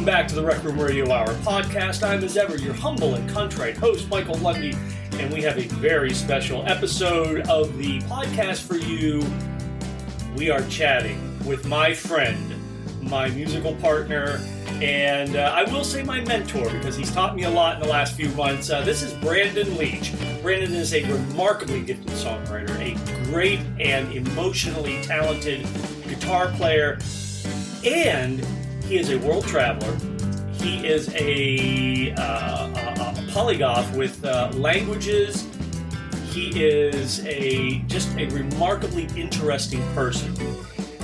Welcome back to the Rec Room Radio Hour podcast. I'm, as ever, your humble and contrite host, Michael Lundy, and we have a very special episode of the podcast for you. We are chatting with my friend, my musical partner, and I will say my mentor, because he's taught me a lot in the last few months. This is Brandon Leach. Brandon is a remarkably gifted songwriter, a great and emotionally talented guitar player, and he is a world traveler. He is a polyglot with languages. He is just a remarkably interesting person.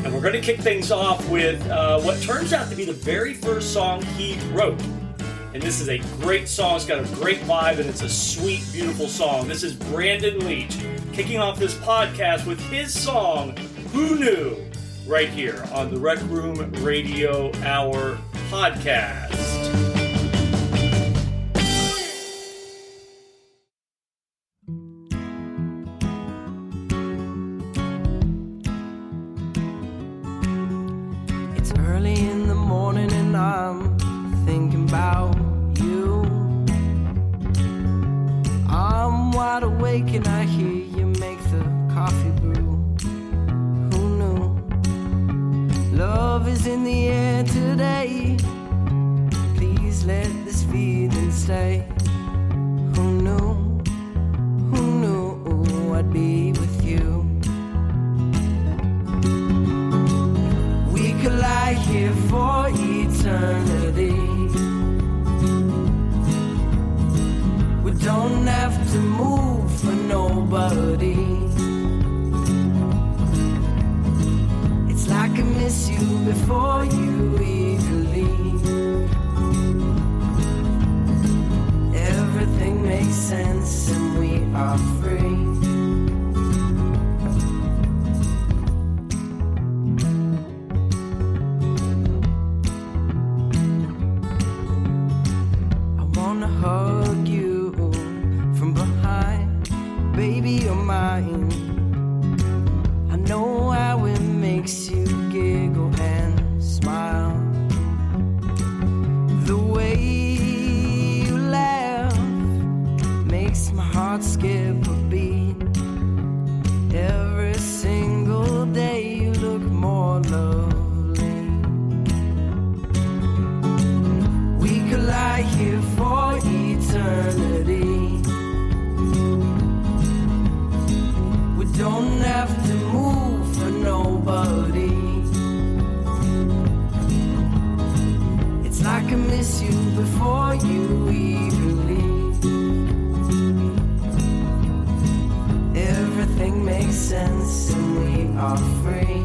And we're going to kick things off with what turns out to be the very first song he wrote. And this is a great song. It's got a great vibe, and it's a sweet, beautiful song. This is Brandon Leach kicking off this podcast with his song, Who Knew? Right here on the Rec Room Radio Hour podcast. It's early in the morning and I'm thinking about you. I'm wide awake and I hear you make the coffee brew. Love is in the air today. Please let this feeling stay. Who knew I'd be with you? We could lie here for eternity. We don't have to move for nobody. I can miss you before you even leave. Everything makes sense and we are free. I wanna hug you from behind. Baby, you're mine. I know how it makes you giggle and smile. The way you laugh makes my heart skip a beat. Every single day you look more lovely. We could lie here for eternity. We don't have to move for nobody. It's like I miss you before you even leave. Everything makes sense and we are free.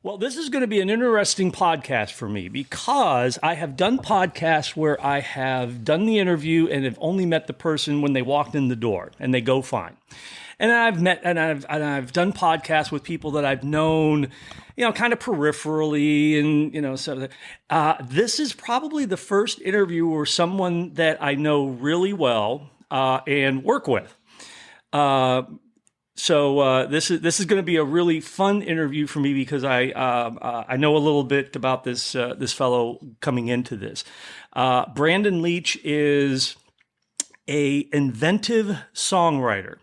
Well, this is going to be an interesting podcast for me because I have done podcasts where I have done the interview and have only met the person when they walked in the door and they go fine. And I've done podcasts with people that I've known, kind of peripherally, and so this is probably the first interview where someone that I know really well and work with. this is going to be a really fun interview for me because I know a little bit about this fellow coming into this. Brandon Leach is a inventive songwriter.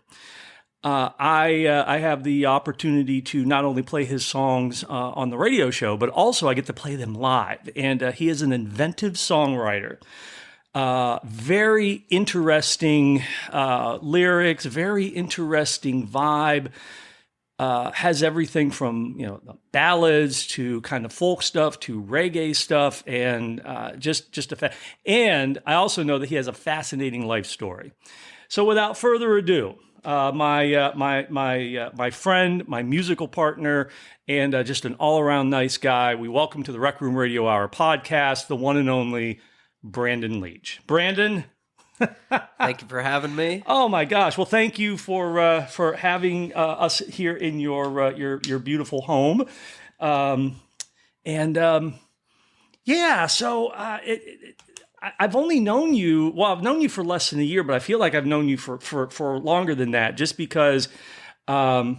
I have the opportunity to not only play his songs on the radio show, but also I get to play them live. And he is an inventive songwriter. Very interesting lyrics, very interesting vibe. Has everything from ballads to kind of folk stuff to reggae stuff, and and I also know that he has a fascinating life story. So without further ado, my friend, my musical partner, and just an all-around nice guy, we welcome to the Rec Room Radio Hour podcast, the one and only Brandon Leach. Brandon, thank you for having me. Oh my gosh! Well, thank you for having us here in your beautiful home, yeah. So I've only known you. Well, I've known you for less than a year, but I feel like I've known you for longer than that. Just because I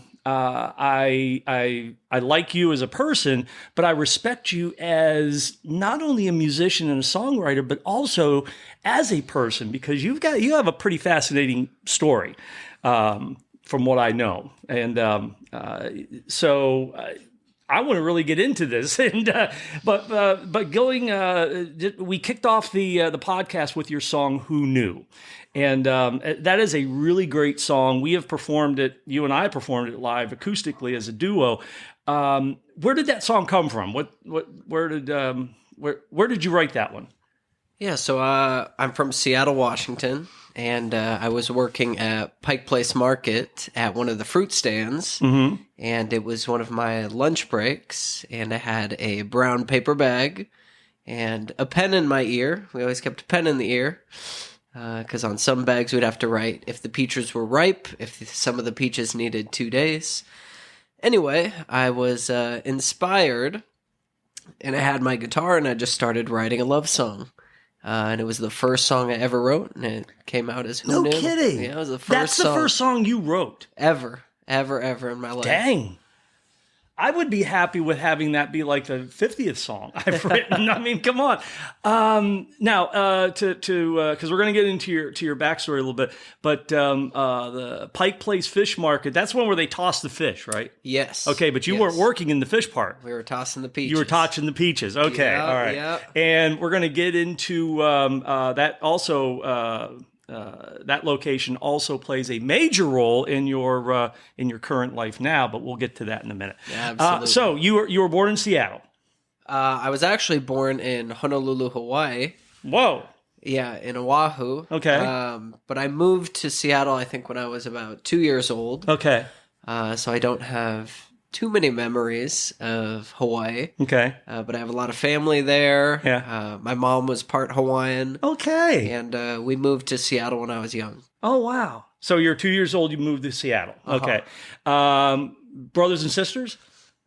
like you as a person, but I respect you as not only a musician and a songwriter, but also as a person, because you have a pretty fascinating story, from what I know, and so. I want to really get into this, and but going, we kicked off the podcast with your song "Who Knew," and that is a really great song. We have performed it. You and I performed it live acoustically as a duo. Where did that song come from? Where did you write that one? Yeah, so I'm from Seattle, Washington, and I was working at Pike Place Market at one of the fruit stands, and it was one of my lunch breaks, and I had a brown paper bag and a pen in my ear. We always kept a pen in the ear, because on some bags we'd have to write if the peaches were ripe, if some of the peaches needed 2 days. Anyway, I was inspired, and I had my guitar, and I just started writing a love song. And it was the first song I ever wrote, and it came out as Who Knew. No kidding. Yeah, it was the first That's the first song you wrote. Ever in my life. Dang. I would be happy with having that be like the 50th song I've written. I mean, come on. Now, because we're going to get into your backstory a little bit, but the Pike Place Fish Market, that's one where they toss the fish, right? Yes. Okay, but you weren't working in the fish part. We were tossing the peaches. You were tossing the peaches. Okay, all right. Yeah. And we're going to get into that also. That location also plays a major role in your current life now, but we'll get to that in a minute. Yeah, absolutely. So you were born in Seattle. I was actually born in Honolulu, Hawaii. Whoa. Yeah, in Oahu. Okay. But I moved to Seattle, I think, when I was about 2 years old. Okay. So I don't have too many memories of Hawaii. Okay. But I have a lot of family there. Yeah. My mom was part Hawaiian. Okay. And we moved to Seattle when I was young. Oh, wow. So you're 2 years old, you moved to Seattle. Okay. Brothers and sisters?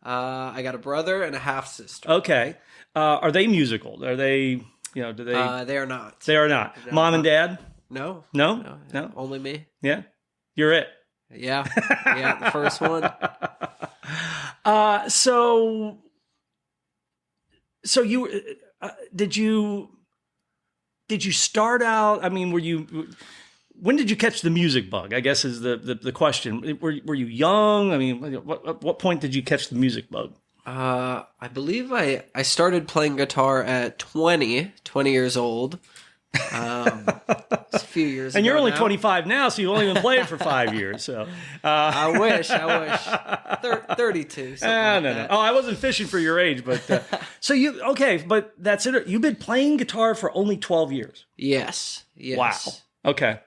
I got a brother and a half-sister. Okay. Are they musical? Are they, do they? They are not. They are not. Mom and dad? No. No? Only me. Yeah? You're it. Yeah. Yeah, the first one. So you did you start out? I mean, when did you catch the music bug? I guess is the question. Were you young? I mean, what point did you catch the music bug? I believe I started playing guitar at 20 years old. It's a few years and ago you're only now. 25 now, so you've only been playing for 5 years. So I wish 32. No. Oh, I wasn't fishing for your age, but so but that's it. You've been playing guitar for only 12 years. Yes. Wow. Okay.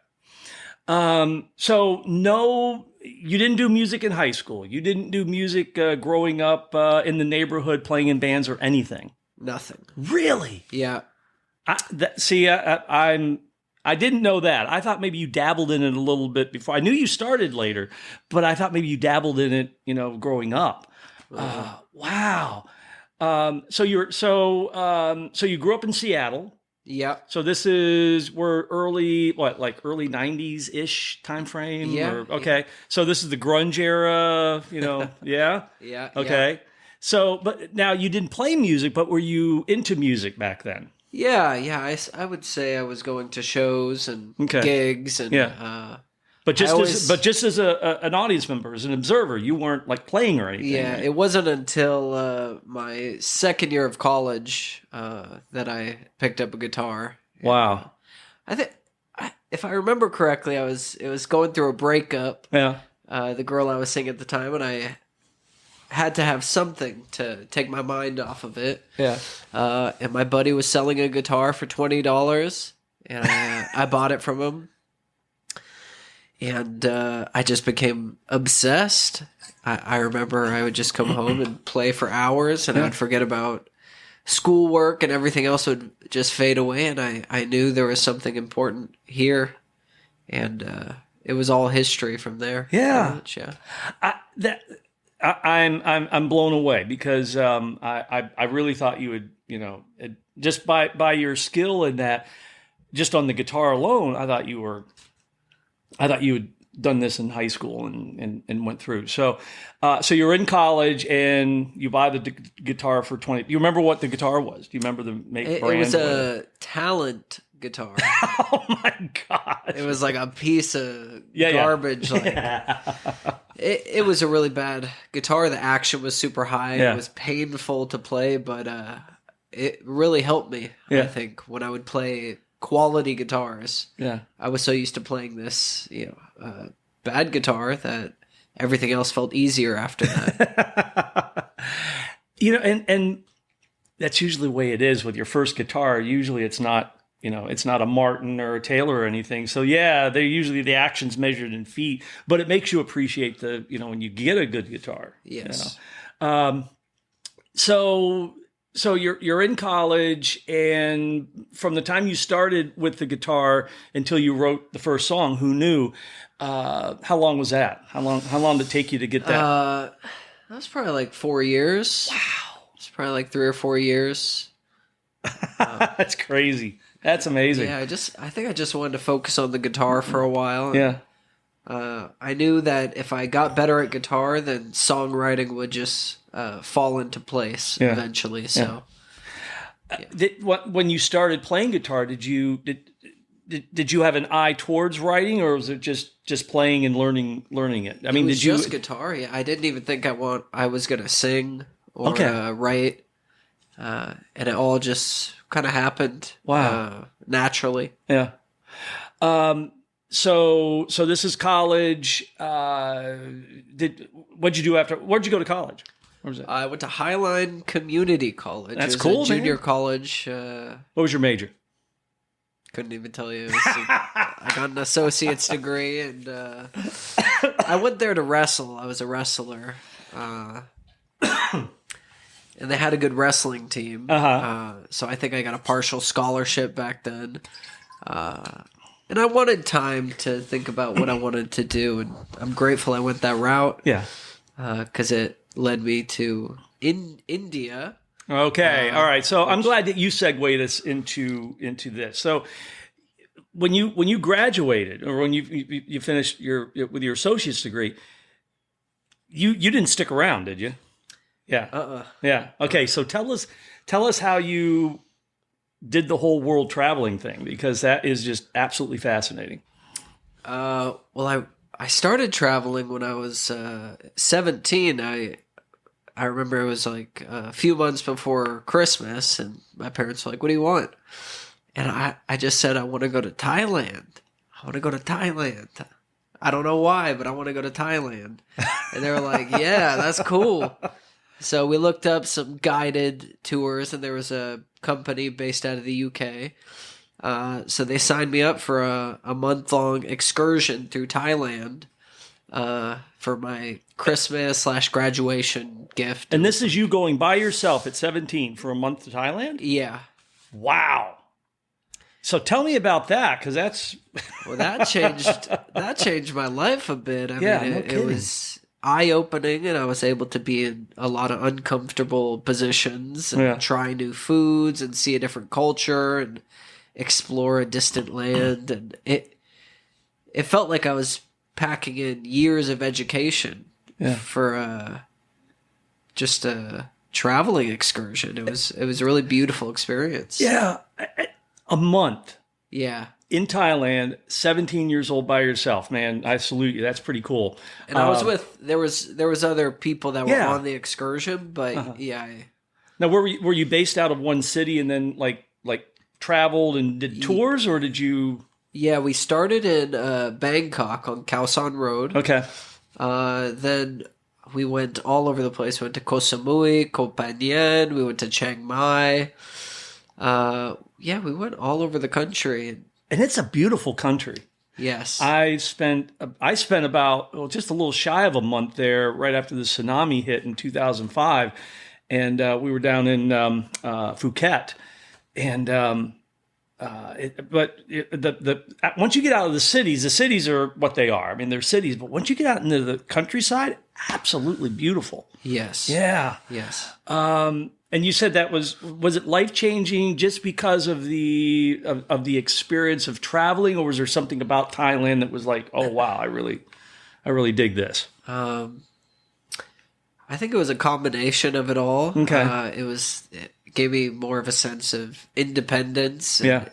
So no, you didn't do music in high school. You didn't do music growing up in the neighborhood, playing in bands or anything. Nothing. Really? Yeah. I didn't know that. I thought maybe you dabbled in it a little bit before. I knew you started later, but I thought maybe you dabbled in it, growing up. Wow. So you grew up in Seattle. Yeah. So we're early 90s ish time frame? Yeah. Okay. So this is the grunge era, yeah? Yeah. Okay. So, but now you didn't play music, but were you into music back then? Yeah. I would say I was going to shows and gigs and But just as an audience member, as an observer, you weren't like playing or anything. Yeah, right? it wasn't until my second year of college that I picked up a guitar. Wow. I think, if I remember correctly, it was going through a breakup. Yeah. The girl I was seeing at the time, and I had to have something to take my mind off of it. Yeah. And my buddy was selling a guitar for $20, and I bought it from him. And I just became obsessed. I remember I would just come home and play for hours, and I'd forget about schoolwork, and everything else would just fade away. And I knew there was something important here, and it was all history from there. Yeah, I'm blown away because I really thought you would just by your skill in that, just on the guitar alone, I thought you had done this in high school and went through. So you're in college and you buy the guitar for $20. Do you remember what the guitar was? Do you remember the brand? It was a Talent guitar. Oh my gosh. It was like a piece of garbage. Yeah. It was a really bad guitar. The action was super high. Yeah. It was painful to play, but it really helped me, I think, when I would play quality guitars. Yeah. I was so used to playing this, bad guitar that everything else felt easier after that. And that's usually the way it is with your first guitar. Usually it's not a Martin or a Taylor or anything. So they're usually the action's measured in feet, but it makes you appreciate when you get a good guitar. Yes. So you're in college, and from the time you started with the guitar until you wrote the first song, Who Knew? How long was that? How long did it take you to get that? That was probably like 4 years. Wow. It's probably like 3 or 4 years. That's crazy. That's amazing. Yeah, I think I just wanted to focus on the guitar for a while. Yeah. I knew that if I got better at guitar, then songwriting would just fall into place eventually. So, when you started playing guitar, did you have an eye towards writing, or was it just playing and learning it? I mean, it was just guitar. Yeah, I didn't even think I was gonna sing or write, and it all just kind of happened. Wow, naturally. Yeah. So this is college. What'd you do after? Where'd you go to college? Where was it? I went to Highline Community College. That's it was cool. A junior college. What was your major? Couldn't even tell you. I got an associate's degree, and I went there to wrestle. I was a wrestler, and they had a good wrestling team. So I think I got a partial scholarship back then. And I wanted time to think about what I wanted to do, and I'm grateful I went that route. Yeah, because it led me to India. Okay, all right. So I'm glad that you segued us into this. So when you graduated, or when you finished with your associate's degree, you didn't stick around, did you? Yeah. Yeah. Okay. So tell us how you did the whole world traveling thing, because that is just absolutely fascinating. Well, I started traveling when I was 17. I remember it was like a few months before Christmas, and my parents were like, "What do you want?" And I just said, "I want to go to Thailand. I want to go to Thailand. I don't know why, but I want to go to Thailand." And they were like, "Yeah, that's cool." So we looked up some guided tours, and there was a company based out of the UK. So they signed me up for a month-long excursion through Thailand for my Christmas/graduation gift. And this is you going by yourself at 17 for a month to Thailand? Yeah. Wow. So tell me about that, because that's... Well, that changed my life a bit. I mean, it was eye-opening, and I was able to be in a lot of uncomfortable positions and try new foods and see a different culture. And explore a distant land, and it felt like I was packing in years of education for just a traveling excursion. It was a really beautiful experience. Yeah, a month. Yeah. In Thailand, 17 years old by yourself, man. I salute you. That's pretty cool. And I was there was other people that were on the excursion, but Now, were you based out of one city and then like traveled and did tours, or did you? Yeah, we started in Bangkok on Khao San Road. Okay. Then we went all over the place. We went to Koh Samui, Koh Phangan. We went to Chiang Mai. We went all over the country. And it's a beautiful country. Yes. I spent about just a little shy of a month there right after the tsunami hit in 2005, and we were down in Phuket, and once you get out of the cities are what they are. I mean, they're cities, but once you get out into the countryside, absolutely beautiful. Yes. Yeah. Yes. And you said that was it life-changing just because of the experience of traveling, or was there something about Thailand that was like, oh wow, I really dig this? I think it was a combination of it all. Okay. It gave me more of a sense of independence. Yeah.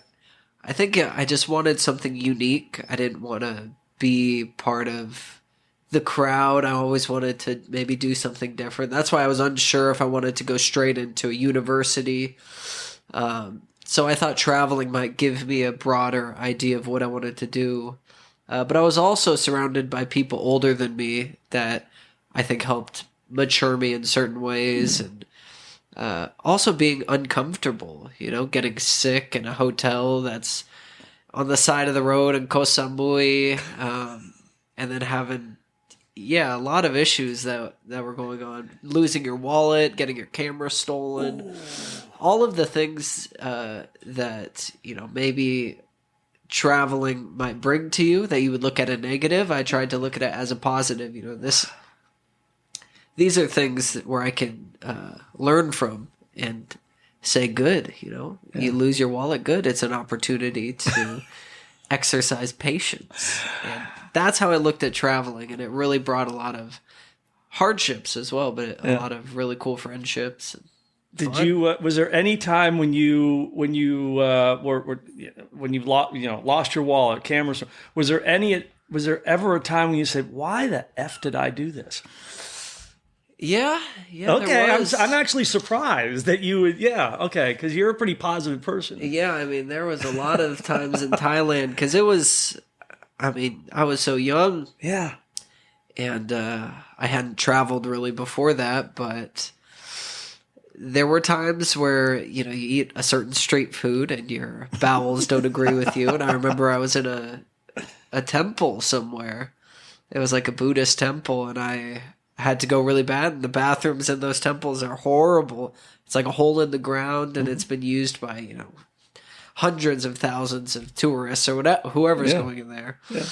I think I just wanted something unique. I didn't want to be part of the crowd. I always wanted to maybe do something different. That's why I was unsure if I wanted to go straight into a university. So I thought traveling might give me a broader idea of what I wanted to do. But I was also surrounded by people older than me that I think helped mature me in certain ways. And also being uncomfortable, getting sick in a hotel that's on the side of the road in Koh Samui, and then having a lot of issues that were going on. Losing your wallet, getting your camera stolen. Ooh. All of the things that, maybe traveling might bring to you that you would look at a negative. I tried to look at it as a positive. These are things where I can learn from and say good, You lose your wallet, good. It's an opportunity to exercise patience. And that's how I looked at traveling, and it really brought a lot of hardships as well, but a lot of really cool friendships. Did you? Was there any time when you lost your wallet, cameras? Was there ever a time when you said, "Why the f did I do this?" Yeah. Okay, I'm actually surprised that you would. Yeah, okay, because you're a pretty positive person. Yeah, I mean, there was a lot of times in Thailand because it was. I mean, I was so young. Yeah. And I hadn't traveled really before that, but there were times where, you eat a certain street food and your bowels don't agree with you. And I remember I was in a temple somewhere. It was like a Buddhist temple, and I had to go really bad. And the bathrooms in those temples are horrible. It's like a hole in the ground, and it's been used by, hundreds of thousands of tourists or whatever, whoever's going in there. Yeah.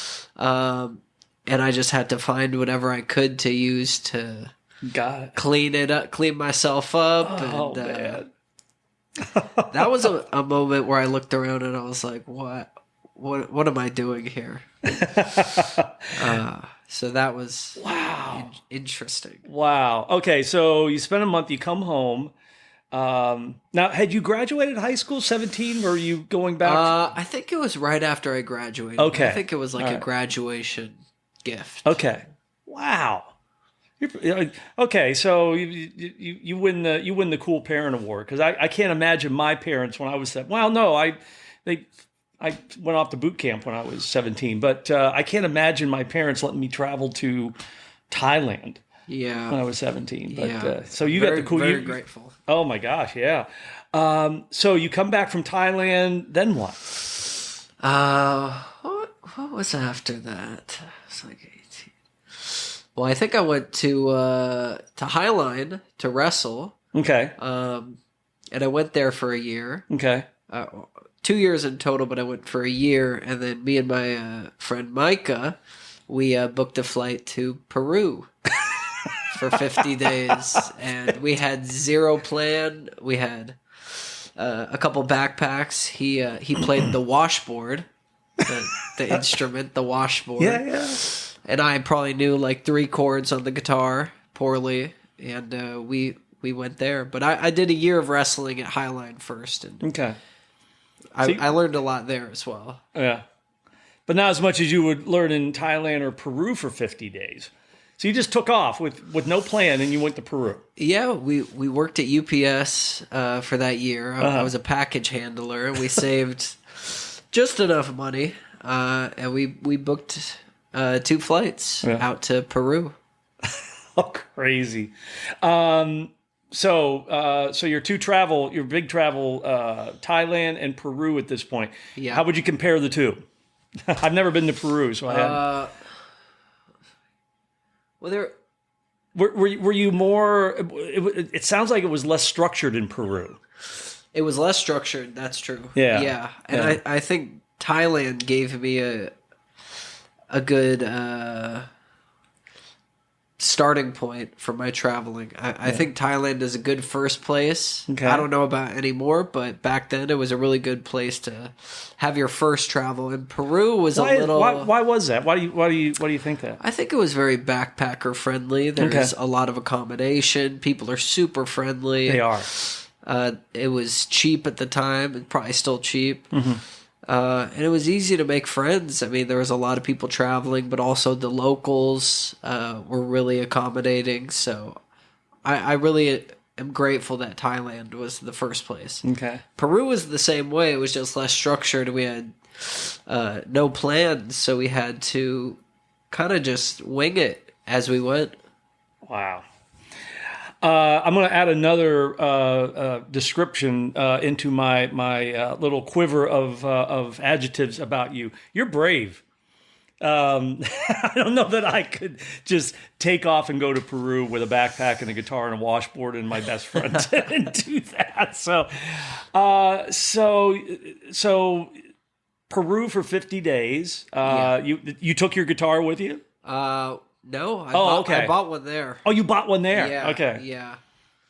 And I just had to find whatever I could to use to clean it up, clean myself up. Oh, and man. That was a moment where I looked around and I was like, what am I doing here? So that was interesting. Wow. Okay, so you spend a month, you come home. Now, had you graduated high school, 17, or are you going back? I think it was right after I graduated. Okay. I think it was like a graduation gift. Okay. Wow. Okay, so you win the cool parent award, because I can't imagine my parents when I was that. Well, no, I went off to boot camp when I was 17, but I can't imagine my parents letting me travel to Thailand. Yeah, when I was 17. But so you got the cool. Very grateful. Oh my gosh, yeah. So you come back from Thailand, then what? What was after that? I was like 18. Well, I think I went to Highline to wrestle. Okay. And I went there for a year. Okay. 2 years in total, but I went for a year, and then me and my friend Micah, we booked a flight to Peru. For 50 days, and we had zero plan. We had a couple backpacks. He played the washboard, the instrument, the washboard. Yeah. And I probably knew like 3 chords on the guitar poorly, and we went there. But I did a year of wrestling at Highline first, and Okay. I learned a lot there as well. Yeah. But not as much as you would learn in Thailand or Peru for 50 days. So you just took off with no plan and you went to Peru. Yeah, we worked at UPS for that year. I was a package handler, and we saved just enough money, and we booked 2 flights out to Peru. Oh, crazy. So your big travel, Thailand and Peru at this point. Yeah. How would you compare the two? I've never been to Peru, so I hadn't. Well, Were you more? It sounds like it was less structured in Peru. it was less structured. That's true. Yeah. And Yeah. I think Thailand gave me a good starting point for my traveling. I think Thailand is a good first place. Okay. I don't know about anymore, but back then it was a really good place to have your first travel. And Peru was a little. Why was that? Why do you think that? I think it was very backpacker friendly. There's a lot of accommodation. People are super friendly. They are. It was cheap at the time, and probably still cheap. And it was easy to make friends. I mean, there was a lot of people traveling, but also the locals were really accommodating. So I really am grateful that Thailand was the first place. Okay. Peru was the same way. It was just less structured. We had no plans, so we had to kind of just wing it as we went. Wow. I'm going to add another description into my little quiver of adjectives about you. You're brave. I don't know that I could just take off and go to Peru with a backpack and a guitar and a washboard and my best friend and do that. So Peru for 50 days. You took your guitar with you? No, I bought one there. Oh, you bought one there? Yeah, Okay. Yeah.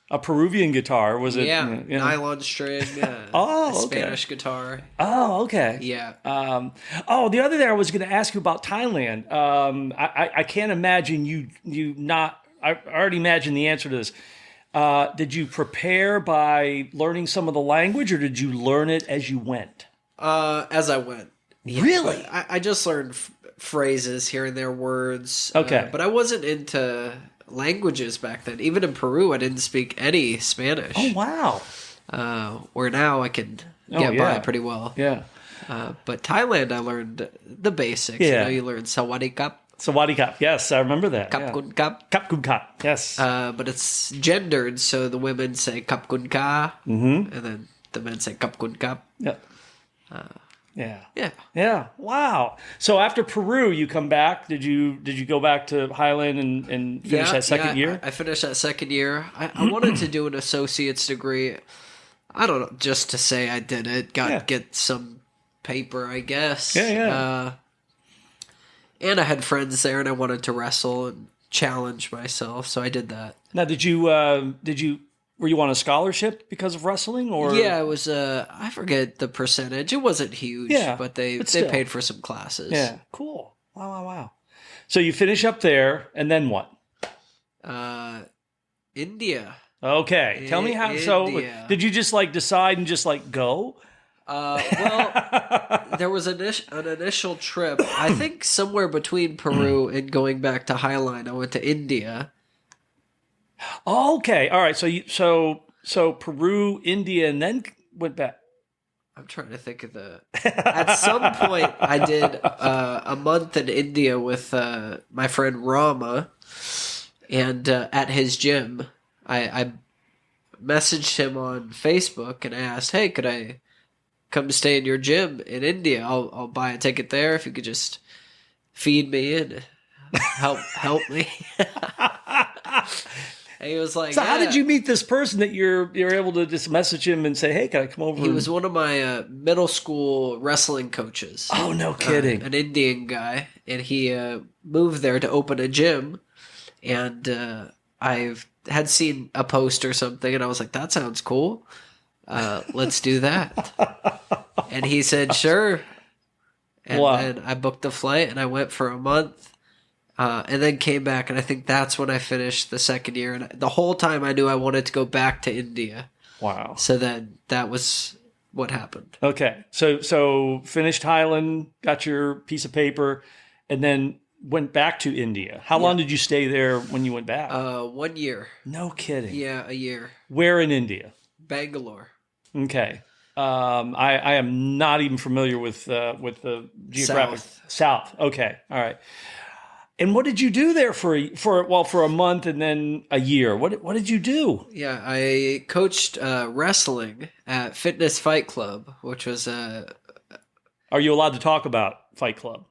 A Peruvian guitar, was it? Yeah, You know? nylon string, Oh, okay. Spanish guitar. Oh, okay. Yeah. The other thing I was going to ask you about Thailand. I can't imagine you not. I already imagine the answer to this. Did you prepare by learning some of the language, or did you learn it as you went? As I went. Yeah, Really? I just learned phrases here and there, words. Okay. But I wasn't into languages back then. Even in Peru, I didn't speak any Spanish. Oh, wow. Where now I can get by pretty well. Yeah. But Thailand, I learned the basics. Yeah. You learn Sawadee Kap, Sawadee Kap. Yes, I remember that. Kap Kun Kap. Kap Kun Kap. Yes. But it's gendered, so the women say Kap Kun Ka, and then the men say Kap Kun Kap. Yeah. Yeah. Yeah. Yeah. Wow. So after Peru, you come back. Did you go back to Highland and finish that second year? I finished that second year. I wanted to do an associate's degree. I don't know, just to say I did it. Get some paper, I guess. Yeah. And I had friends there, and I wanted to wrestle and challenge myself, so I did that. Now, were you on a scholarship because of wrestling, or? Yeah, it was. I forget the percentage. It wasn't huge, but they paid for some classes. Yeah, cool. Wow. So you finish up there, and then what? India. Okay, tell me how. India. So did you just decide and just go? Well, there was an initial trip. I think somewhere between Peru and going back to Highline, I went to India. Oh, okay, all right. So Peru, India, and then went back. I'm trying to think of At some point, I did a month in India with my friend Rama, and at his gym, I messaged him on Facebook and asked, "Hey, could I come stay in your gym in India? I'll buy a ticket there if you could just feed me and help me." And he was like, "So how did you meet this person that you're able to just message him and say, 'Hey, can I come over?'" He was one of my middle school wrestling coaches. Oh, no kidding! An Indian guy, and he moved there to open a gym. And I had seen a post or something, and I was like, "That sounds cool." let's do that. And he said, sure. And Wow. then I booked the flight and I went for a month. And then came back, and I think that's when I finished the second year. And the whole time I knew I wanted to go back to India. Wow. So then that was what happened. Okay. So finished Thailand, got your piece of paper, and then went back to India. How long did you stay there when you went back? 1 year. No kidding. Yeah, a year. Where in India? Bangalore. Okay. I am not even familiar with the geographic south. Okay. All right. And what did you do there for a month and then a year? What did you do? Yeah, I coached wrestling at Fitness Fight Club, which was Are you allowed to talk about Fight Club?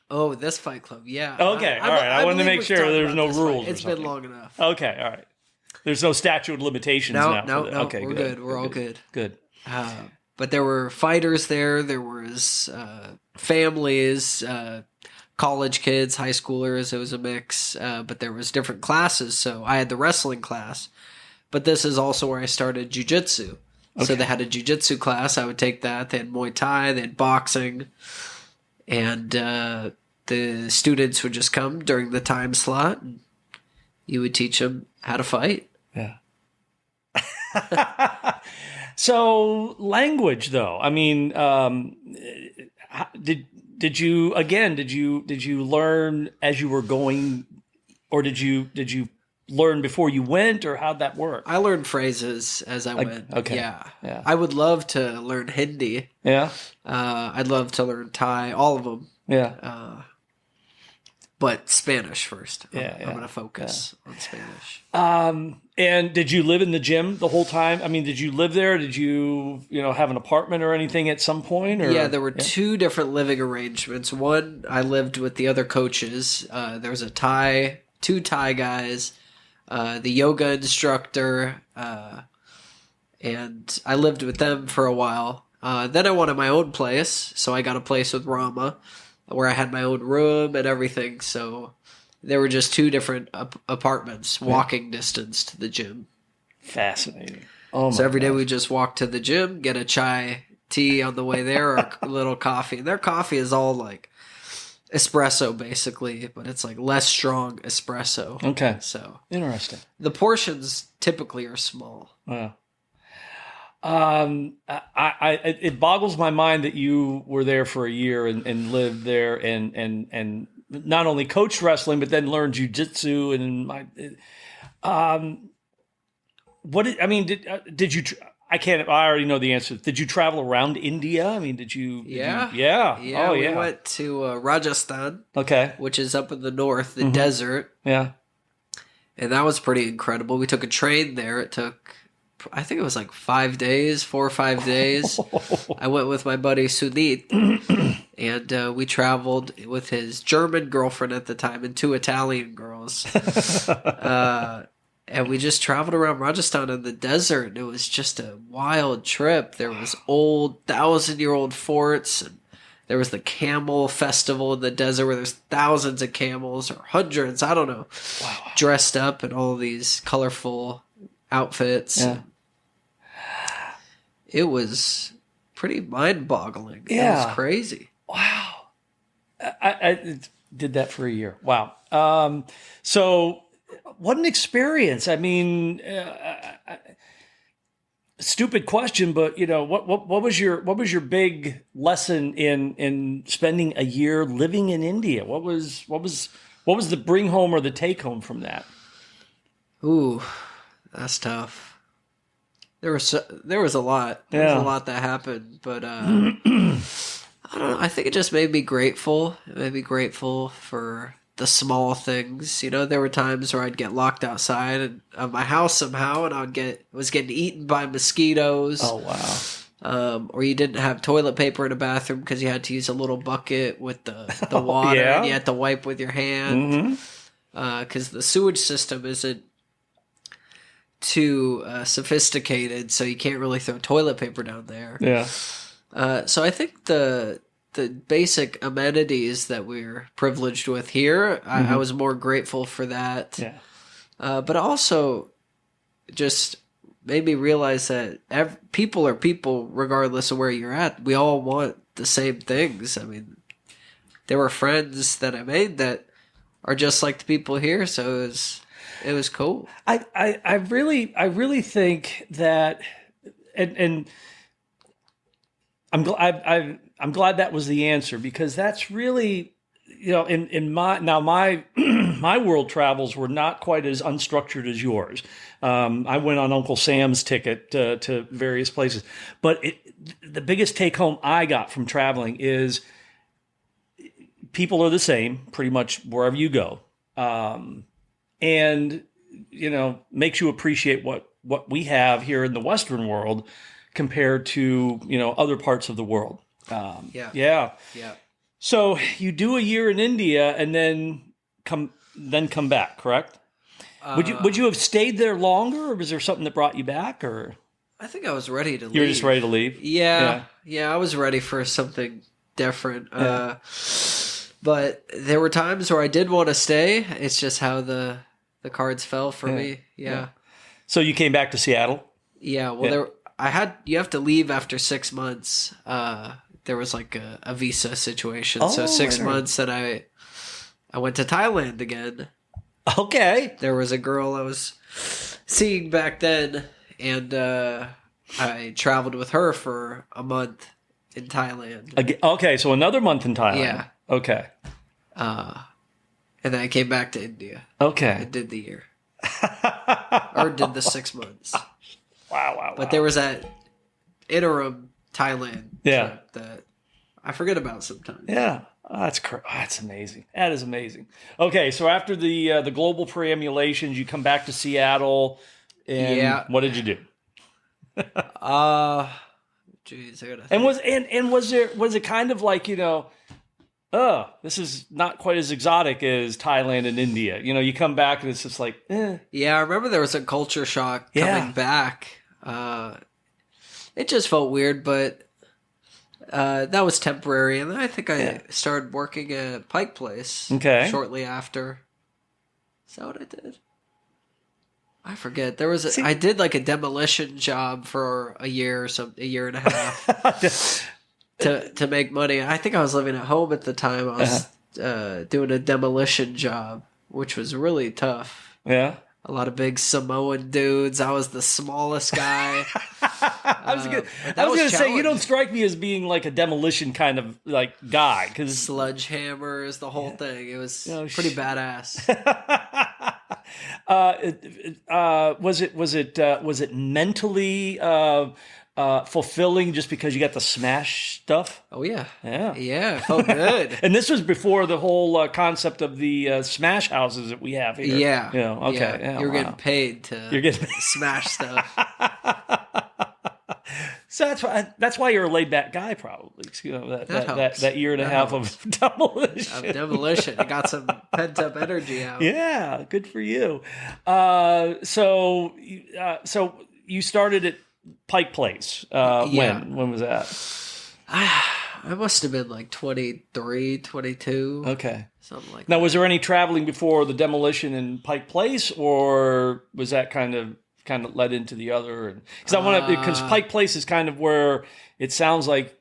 Oh, this Fight Club, yeah. Okay, all right. I wanted to make sure there's no rules. It's been long enough. Okay, all right. There's no statute of limitations now. No, Okay, we're good. We're all good. Good. But there were fighters there. There was families, college kids, high schoolers. It was a mix. But there was different classes. So I had the wrestling class. But this is also where I started jiu-jitsu. Okay. So they had a jiu-jitsu class. I would take that. They had Muay Thai. They had boxing. And the students would just come during the time slot. And you would teach them how to fight. Yeah. So language, though. I mean, did you learn as you were going, or did you learn before you went, or how'd that work? I learned phrases as I went. Okay. Yeah. I would love to learn Hindi. Yeah. I'd love to learn Thai, all of them. Yeah. But Spanish first. I'm going to focus on Spanish. And did you live in the gym the whole time? I mean, did you live there? Did you have an apartment or anything at some point? Or? Yeah, there were two different living arrangements. One, I lived with the other coaches. There was two Thai guys, the yoga instructor, and I lived with them for a while. Then I wanted my own place, so I got a place with Rama, where I had my own room and everything. So there were just two different apartments, walking distance to the gym. Fascinating. Oh my So every day we just walk to the gym, get a chai tea on the way there, or a little coffee. And their coffee is all like espresso, basically, but it's like less strong espresso. Okay. So interesting. the portions typically are small. Wow. It boggles my mind that you were there for a year and lived there and not only coached wrestling but then learned jiu-jitsu did you? I already know the answer. Did you travel around India? I mean, did you? Yeah. We went to Rajasthan. Okay. Which is up in the north, the desert. Yeah. And that was pretty incredible. We took a train there. It took, I think it was like 4 or 5 days. I went with my buddy Sudit, and we traveled with his German girlfriend at the time and 2 Italian girls. And we just traveled around Rajasthan in the desert, and it was just a wild trip. There was old 1,000-year-old forts, and there was the camel festival in the desert where there's thousands of camels, or hundreds, I don't know, dressed up in all these colorful outfits. Yeah. It was pretty mind-boggling. Yeah. It was crazy. Wow. I did that for a year. Wow. So what an experience. I mean, stupid question, but what was your big lesson in spending a year living in India? What was the bring home or the take home from that? Ooh, that's tough. There was a lot. There was a lot that happened, but I don't know. I think it just made me grateful. It made me grateful for the small things. There were times where I'd get locked outside of my house somehow, and was getting eaten by mosquitoes. Oh wow! Or you didn't have toilet paper in a bathroom because you had to use a little bucket with the water, and you had to wipe with your hand because the sewage system isn't too sophisticated, so you can't really throw toilet paper down there. Yeah. So I think the basic amenities that we're privileged with here, I was more grateful for that. Yeah. But also just made me realize that people are people regardless of where you're at. We all want the same things. I mean, there were friends that I made that are just like the people here, so it was cool. I really think that, and I'm glad that was the answer, because that's really, in my my world travels were not quite as unstructured as yours. I went on Uncle Sam's ticket to various places, but the biggest take home I got from traveling is people are the same pretty much wherever you go, and makes you appreciate what we have here in the Western world compared to other parts of the world. Yeah. So you do a year in India and then come back, correct? Would you have stayed there longer, or was there something that brought you back? Or I think I was ready to leave. You were just ready to leave? Yeah, I was ready for something different. Yeah. But there were times where I did want to stay. It's just how the cards fell for me. Yeah. So you came back to Seattle? Yeah. Well, you have to leave after 6 months. There was like a visa situation. So 6 months that I went to Thailand again. Okay. There was a girl I was seeing back then, and I traveled with her for a month in Thailand. Okay, so another month in Thailand. Yeah. Okay. And then I came back to India. Okay. And did the year. Or did the 6 months. Wow. But there was that interim Thailand trip that I forget about sometimes. Yeah. Oh, that's amazing. That is amazing. Okay, so after the global preambulations, you come back to Seattle, and what did you do? Jeez, I gotta think. And was it kind of like, this is not quite as exotic as Thailand and India. You come back and it's just like, eh. Yeah, I remember there was a culture shock coming back. It just felt weird, but that was temporary. And then I think I started working at Pike Place shortly after. Is that what I did? I forget. There was I did like a demolition job for a year a year and a half to make money. I think I was living at home at the time. I was doing a demolition job, which was really tough. Yeah. A lot of big Samoan dudes. I was the smallest guy. I was going to say, you don't strike me as being like a demolition kind of like guy, because sledgehammers, the whole thing. It was pretty badass. Was it mentally fulfilling just because you got to smash stuff? Oh yeah, yeah. It felt good. And this was before the whole concept of the smash houses that we have here. Yeah. Okay. Yeah, you're getting paid to smash stuff. So that's why you're a laid back guy, probably. That year and a half of demolition. Demolition. You got some pent up energy out. Yeah, good for you. So you started at Pike Place. When was that? I must have been like 23, 22. Okay. Something like that. Now, was there any traveling before the demolition in Pike Place, or was that kind of led into the other? Because Pike Place is kind of where it sounds like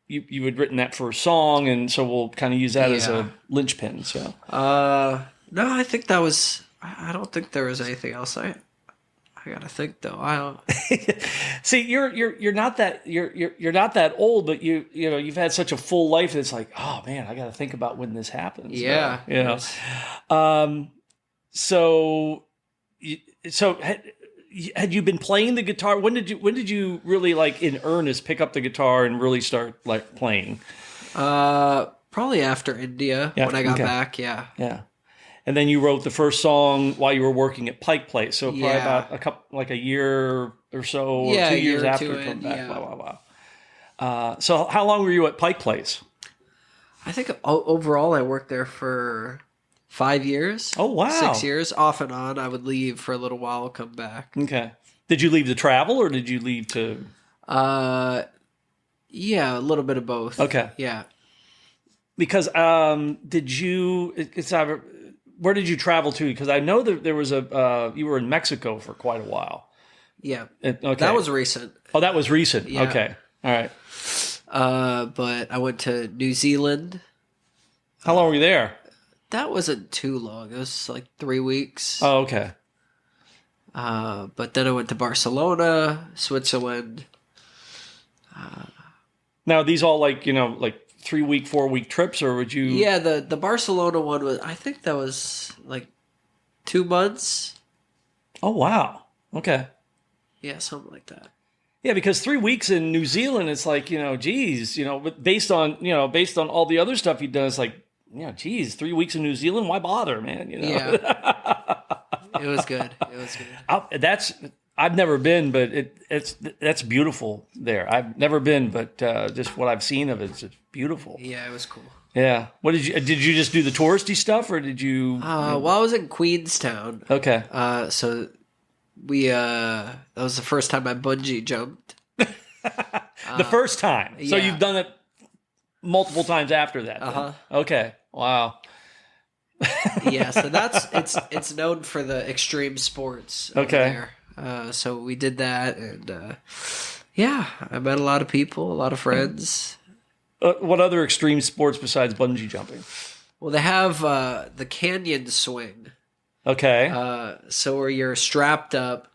you had written that for a song, and so we'll kind of use that as a linchpin. So no, I think that was. I don't think there was anything else. I gotta think though. I don't see. You're not that old, but you've had such a full life that it's like, oh man, I gotta think about when this happens. Yeah. So had you been playing the guitar? When did you really like in earnest pick up the guitar and really start like playing? Probably after India when I got back. Yeah. Yeah. And then you wrote the first song while you were working at Pike Place. So probably about a year or so, or 2 years after coming back. Yeah. Wow. So how long were you at Pike Place? I think overall I worked there for 5 years. Oh, wow. 6 years, off and on. I would leave for a little while, come back. Okay. Did you leave to travel, or did you leave to... Yeah, a little bit of both. Okay. Yeah. Because where did you travel to? Because I know that there was you were in Mexico for quite a while. Yeah. Okay. That was recent. Oh, that was recent. Yeah. Okay. All right. But I went to New Zealand. How long were you there? That wasn't too long. It was like 3 weeks. Oh, okay. But then I went to Barcelona, Switzerland. Now, are these all like 3 week, 4 week trips, or would you? Yeah, the Barcelona one was, I think that was like 2 months. Oh, wow. Okay. Yeah, something like that. Yeah, because 3 weeks in New Zealand, it's like, geez, but based on all the other stuff you've done, it's like, geez, 3 weeks in New Zealand, why bother, man? Yeah. It was good. I've never been, but that's beautiful there. I've never been, but just what I've seen of it's beautiful. Yeah, it was cool. Yeah. What did you just do the touristy stuff, or did you? Well, I was in Queenstown. Okay. So that was the first time I bungee jumped. The first time. So yeah. you've done it multiple times after that. Uh-huh. Okay. Wow. Yeah, so it's known for the extreme sports over Okay. there. So we did that, and yeah, I met a lot of people, a lot of friends. What other extreme sports besides bungee jumping? Well, they have the canyon swing. Okay. So where you're strapped up,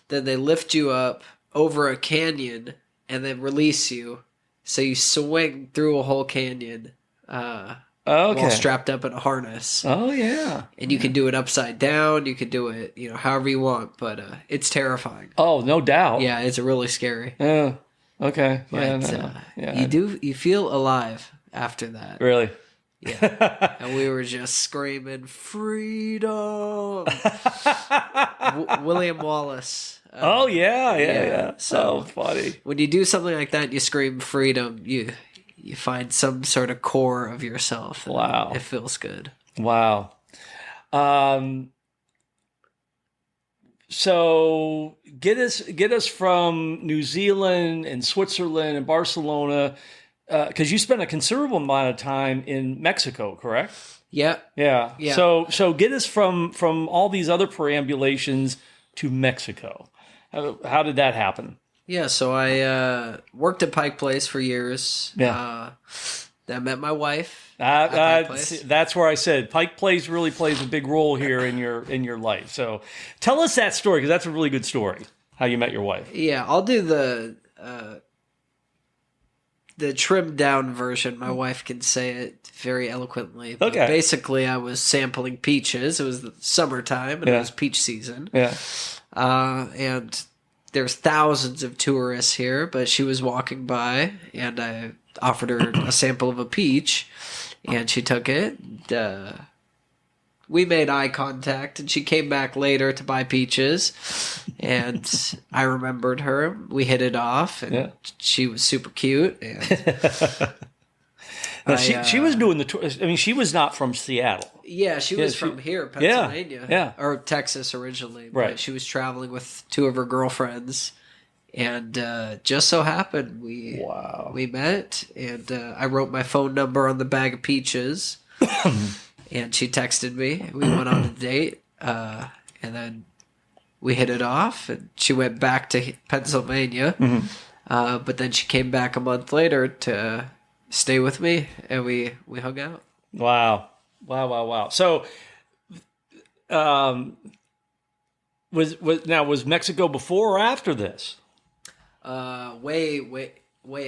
then they lift you up over a canyon and then release you. So you swing through a whole canyon while strapped up in a harness. Oh, yeah. And you can do it upside down. You can do it, however you want. But it's terrifying. Oh, no doubt. Yeah, it's really scary. Yeah. Okay. But you feel alive after that. Really? Yeah. And we were just screaming, freedom! William Wallace. Oh, yeah. So funny. When you do something like that and you scream freedom, you find some sort of core of yourself. Wow. It feels good. Wow. So get us from New Zealand and Switzerland and Barcelona, because you spent a considerable amount of time in Mexico, correct? Yeah. Yeah. So get us from all these other perambulations to Mexico. How did that happen? Yeah, so I worked at Pike Place for years. Yeah. I met my wife. At Pike Place. That's where I said Pike Place really plays a big role here in your life. So tell us that story, because that's a really good story. How you met your wife? Yeah, I'll do the trimmed down version. My wife can say it very eloquently. But okay. Basically, I was sampling peaches. It was the summertime, and it was peach season. Yeah. And there's thousands of tourists here, but she was walking by, and I offered her a sample of a peach, and she took it. We made eye contact, and she came back later to buy peaches, and I remembered her. We hit it off, and she was super cute. And she was doing the tour. I mean, she was not from Seattle. Yeah, she was from here, Pennsylvania. Yeah. Or Texas originally. But right. She was traveling with two of her girlfriends. And just so happened we met. And I wrote my phone number on the bag of peaches. And she texted me. We went on a date. And then we hit it off. And she went back to Pennsylvania. Mm-hmm. But then she came back a month later to stay with me, and we hung out. Wow. So, was Mexico before or after this? Way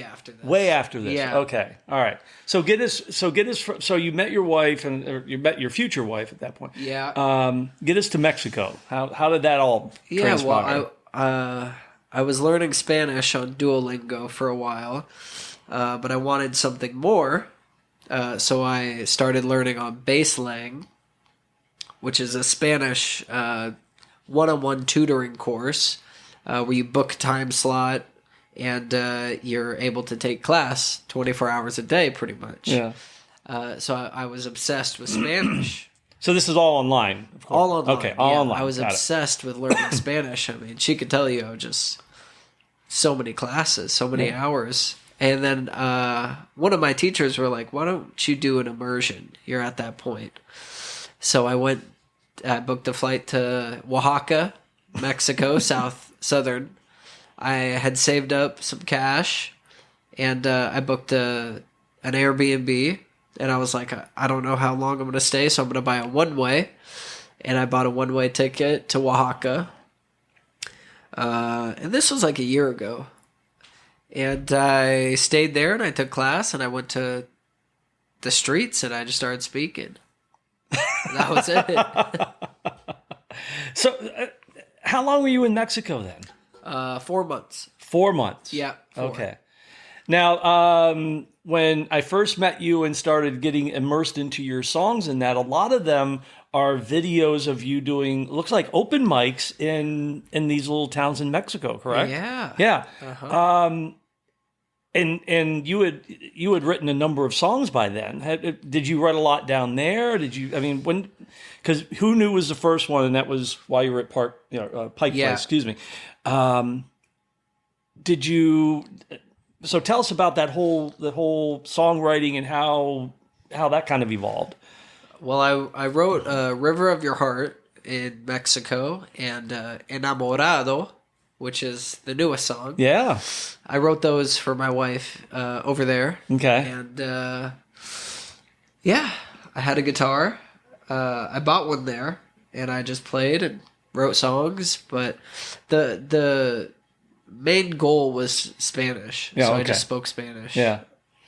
after this. Way after this. Yeah. Okay. All right. So you met your wife, or you met your future wife at that point. Yeah. Get us to Mexico. How did that all transpire? Well, I was learning Spanish on Duolingo for a while. But I wanted something more, so I started learning on Baselang, which is a Spanish one-on-one tutoring course where you book a time slot and you're able to take class 24 hours a day, pretty much. Yeah. So I was obsessed with Spanish. So this is all online, of course. All online. Okay, all online. I was obsessed with learning Spanish. I mean, she could tell you just so many classes, so many hours. And then one of my teachers were like, why don't you do an immersion? You're at that point. So I booked a flight to Oaxaca, Mexico, Southern. I had saved up some cash, and I booked an Airbnb. And I was like, I don't know how long I'm going to stay, so I'm going to buy a one-way. And I bought a one-way ticket to Oaxaca. And this was like a year ago. And I stayed there, and I took class, and I went to the streets, and I just started speaking. That was it. So, how long were you in Mexico then? 4 months. 4 months? Yeah. 4. Okay. Now, when I first met you and started getting immersed into your songs and that, a lot of them are videos of you doing, looks like open mics in these little towns in Mexico, correct? Yeah. Yeah. Uh-huh. And you had written a number of songs by then. Did you write a lot down there? Because Who Knew was the first one, and that was while you were at Pike Place, excuse me. Did you... So tell us about that whole songwriting and how that kind of evolved. Well, I wrote River of Your Heart in Mexico and Enamorado, which is the newest song. Yeah. I wrote those for my wife over there. Okay. And I had a guitar. I bought one there, and I just played and wrote songs. But the main goal was Spanish. Yeah, so okay. I just spoke Spanish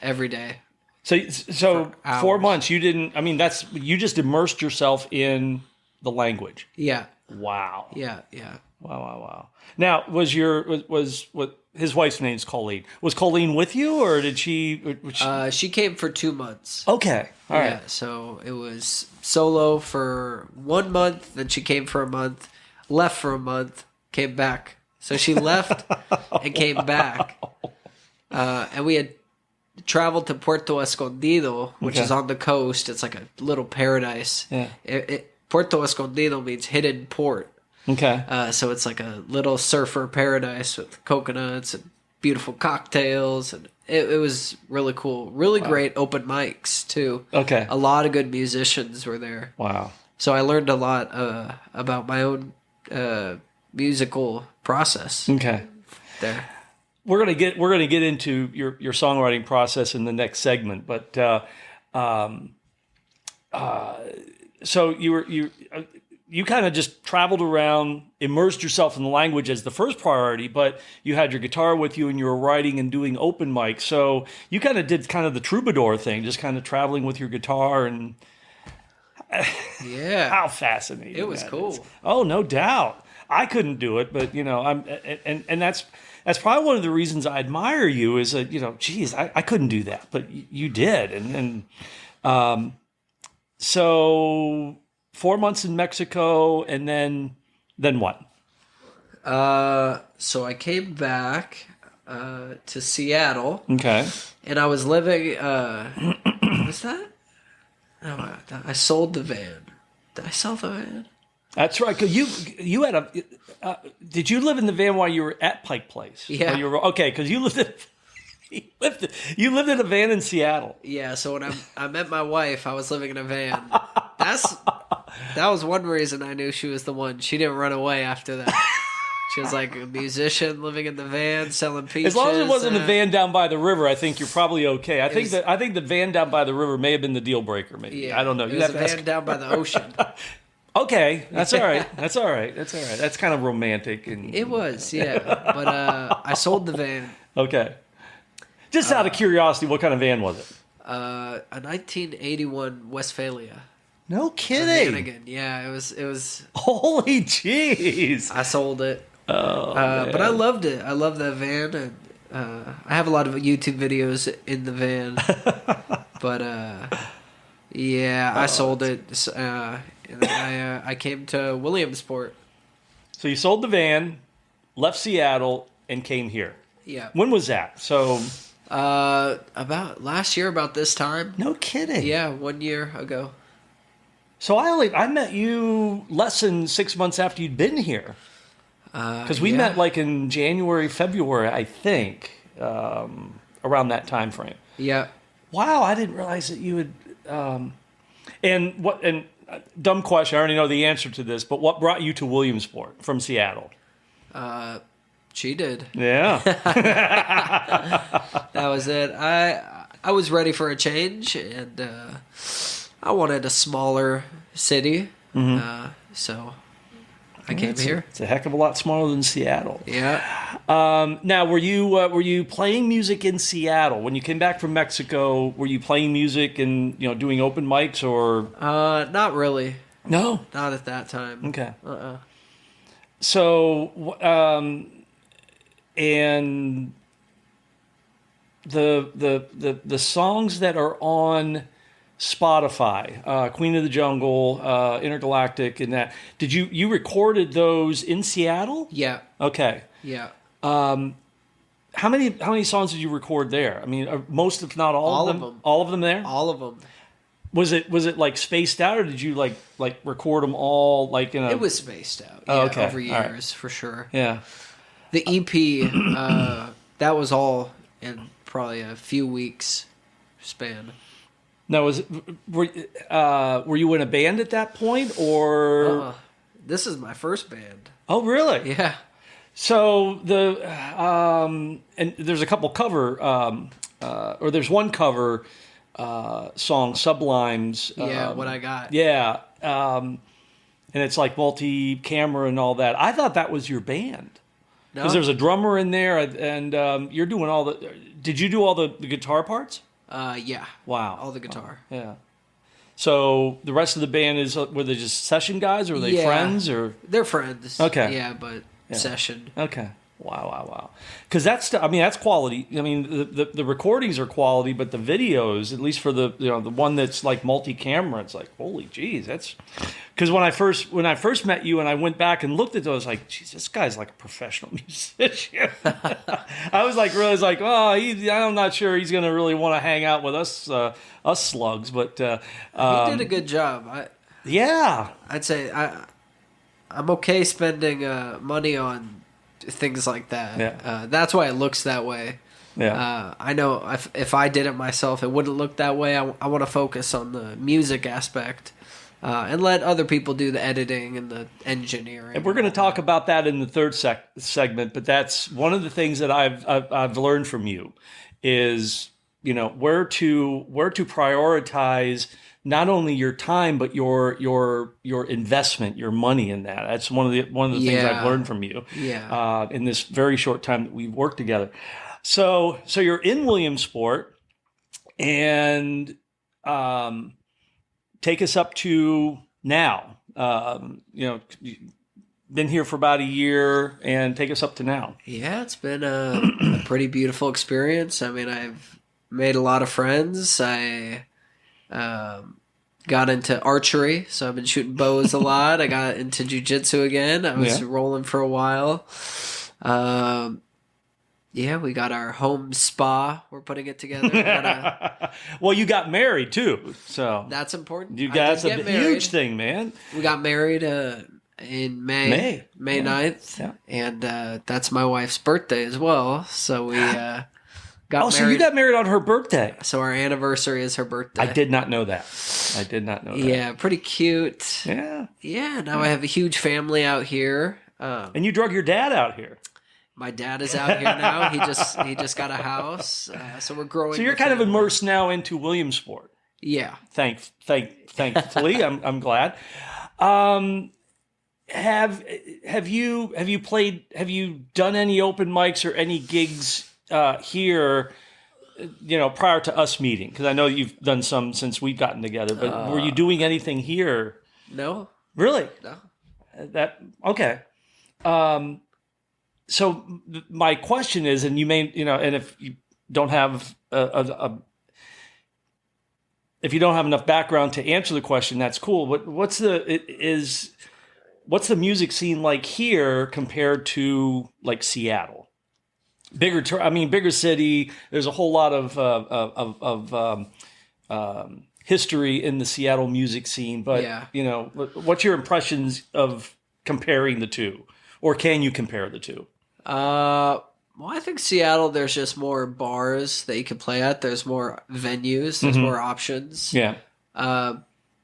every day. So 4 months, you didn't, you just immersed yourself in the language. Yeah. Wow. Yeah. Wow. Now, was his wife's name's Colleen. Was Colleen with you, or did she? She came for 2 months. Okay. All right. Yeah, so it was solo for 1 month, then she came for a month, left for a month, came back. So she left and came back. And we had traveled to Puerto Escondido, which is on the coast. It's like a little paradise. Yeah. Puerto Escondido means hidden port. Okay. So it's like a little surfer paradise with coconuts and beautiful cocktails. And it was really cool. Really great open mics, too. Okay. A lot of good musicians were there. Wow. So I learned a lot about my own musical process. Okay. There. We're gonna get into your songwriting process in the next segment, but so you kind of just traveled around, immersed yourself in the language as the first priority, but you had your guitar with you and you were writing and doing open mics. So you kind of did kind of the troubadour thing, just kind of traveling with your guitar and Yeah. how fascinating. It was cool. Is. Oh, no doubt. I couldn't do it, but and that's probably one of the reasons I admire you is that, geez, I couldn't do that, but you did. And so 4 months in Mexico, and then what? So I came back to Seattle. Okay. And I was living. Was that? No, I sold the van. Did I sell the van? That's right. 'Cause you had a. Did you live in the van while you were at Pike Place? Yeah. Okay, because you lived in a van in Seattle. Yeah. So when I met my wife, I was living in a van. That was one reason I knew she was the one. She didn't run away after that. She was like a musician living in the van, selling peaches. As long as it wasn't a van down by the river, I think you're probably okay. I think the van down by the river may have been the deal breaker. Maybe Yeah, I don't know. It was a van down by the ocean. Okay, that's all right. That's all right. That's kind of romantic. And It was, yeah. But I sold the van. Okay. Just out of curiosity, what kind of van was it? A 1981 Westphalia. No A kidding. Vanagon. Yeah, it was. Holy jeez. I sold it. Oh, but I loved it. I love that van, and I have a lot of YouTube videos in the van. But I sold it. And then I came to Williamsport. So you sold the van, left Seattle, and came here. Yeah. When was that? So About last year, about this time. no kidding. Yeah, 1 year ago. So I met you less than 6 months after you'd been here. Because we met like in January, February, I think, around that time frame. Yeah. Wow, I didn't realize that you would. And dumb question, I already know the answer to this, but what brought you to Williamsport from Seattle? She did. Yeah. That was it. I was ready for a change, and I wanted a smaller city, so I came here. It's a heck of a lot smaller than Seattle. Yeah. Now, were you playing music in Seattle when you came back from Mexico? Were you playing music and doing open mics or? Not really. No, Not at that time. Okay. So, and the songs that are on Spotify, Queen of the Jungle, Intergalactic, and that. Did you recorded those in Seattle? Yeah. Okay. Yeah. How many songs did you record there? I mean, most if not all of them. All of them there. All of them. Was it like spaced out, or did you like record them all like in a? It was spaced out. Oh, Yeah, okay. over years for sure. Yeah. The EP, that was all in probably a few weeks span. Now, were you in a band at that point, or? This is my first band. Oh, really? Yeah. So and there's a couple cover, or there's one cover song, Sublime's. What I got. Yeah, and it's like multi-camera and all that. I thought that was your band because there's a drummer in there, and you're doing all the. Did you do all the guitar parts? Yeah. Wow. All the guitar. Yeah. So the rest of the band were they just session guys, or were they friends, or they're friends? Okay. Yeah, but session. Okay. Wow. Because that's quality. I mean, the recordings are quality, but the videos, at least for the one that's like multi-camera, it's like, holy geez, that's. Because when I first met you and I went back and looked at those, like, geez, this guy's like a professional musician. I was like, I'm not sure he's going to really want to hang out with us slugs, but he did a good job. I'd say I'm okay spending money on things like that. Yeah. That's why it looks that way. Yeah. I know if I did it myself, it wouldn't look that way. I want to focus on the music aspect and let other people do the editing and the engineering. And we're going to talk about that in the third segment, but that's one of the things that I've learned from you is where to prioritize not only your time but your investment, your money in that. That's one of the things I've learned from you. Yeah. In this very short time that we've worked together. So you're in Williamsport, and take us up to now. Been here for about a year, and take us up to now. Yeah, it's been a pretty beautiful experience. I mean, I've made a lot of friends. I got into archery, so I've been shooting bows a lot. I got into jiu-jitsu again. I was rolling for a while. We got our home spa. We're putting it together. Well, you got married too, so that's important. You guys, that's a huge thing, man. We got married in May 9th, and that's my wife's birthday as well. So we got married. So you got married on her birthday. So our anniversary is her birthday. I did not know that. Yeah, pretty cute. Yeah. Yeah, now I have a huge family out here. And you drug your dad out here. My dad is out here now. He just got a house, so we're growing. So you're kind of immersed now into Williamsport. Yeah. Thankfully, I'm glad. Have you played? Have you done any open mics or any gigs here? Prior to us meeting, because I know you've done some since we've gotten together. But were you doing anything here? No. Really? No. Okay. So my question is, and you may, and if you don't have if you don't have enough background to answer the question, that's cool. But what's the music scene like here compared to like Seattle? Bigger city. There's a whole lot of history in the Seattle music scene. But what's your impressions of comparing the two, or can you compare the two? Well, I think Seattle, there's just more bars that you can play at. There's more venues. There's more options. Yeah.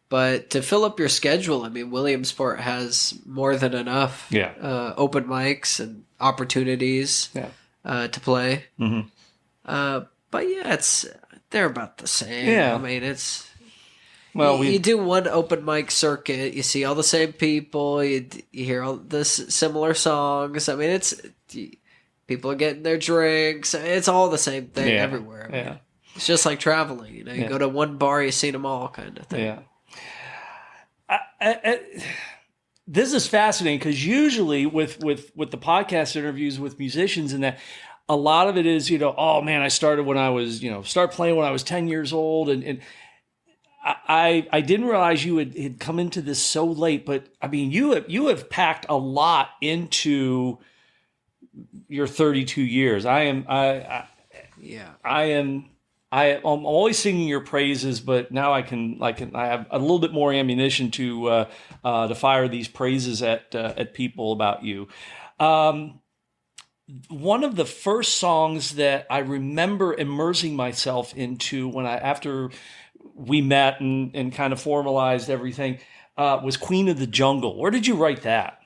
But to fill up your schedule, I mean, Williamsport has more than enough open mics and opportunities to play. Mm-hmm. But yeah, they're about the same. Yeah. I mean, you do one open mic circuit, you see all the same people, you hear all the similar songs. I mean, people are getting their drinks. It's all the same thing everywhere. I mean, it's just like traveling. You go to one bar, you see them all, kind of thing. Yeah. This is fascinating because usually with the podcast interviews with musicians and that, a lot of it is, oh man, I started when I was, start playing when I was 10 years old. And I didn't realize you had come into this so late, but I mean, you have packed a lot into your 32 years. I'm always singing your praises, but now I have a little bit more ammunition to fire these praises at people about you. One of the first songs that I remember immersing myself into after we met and kind of formalized everything was Queen of the Jungle. Where did you write that?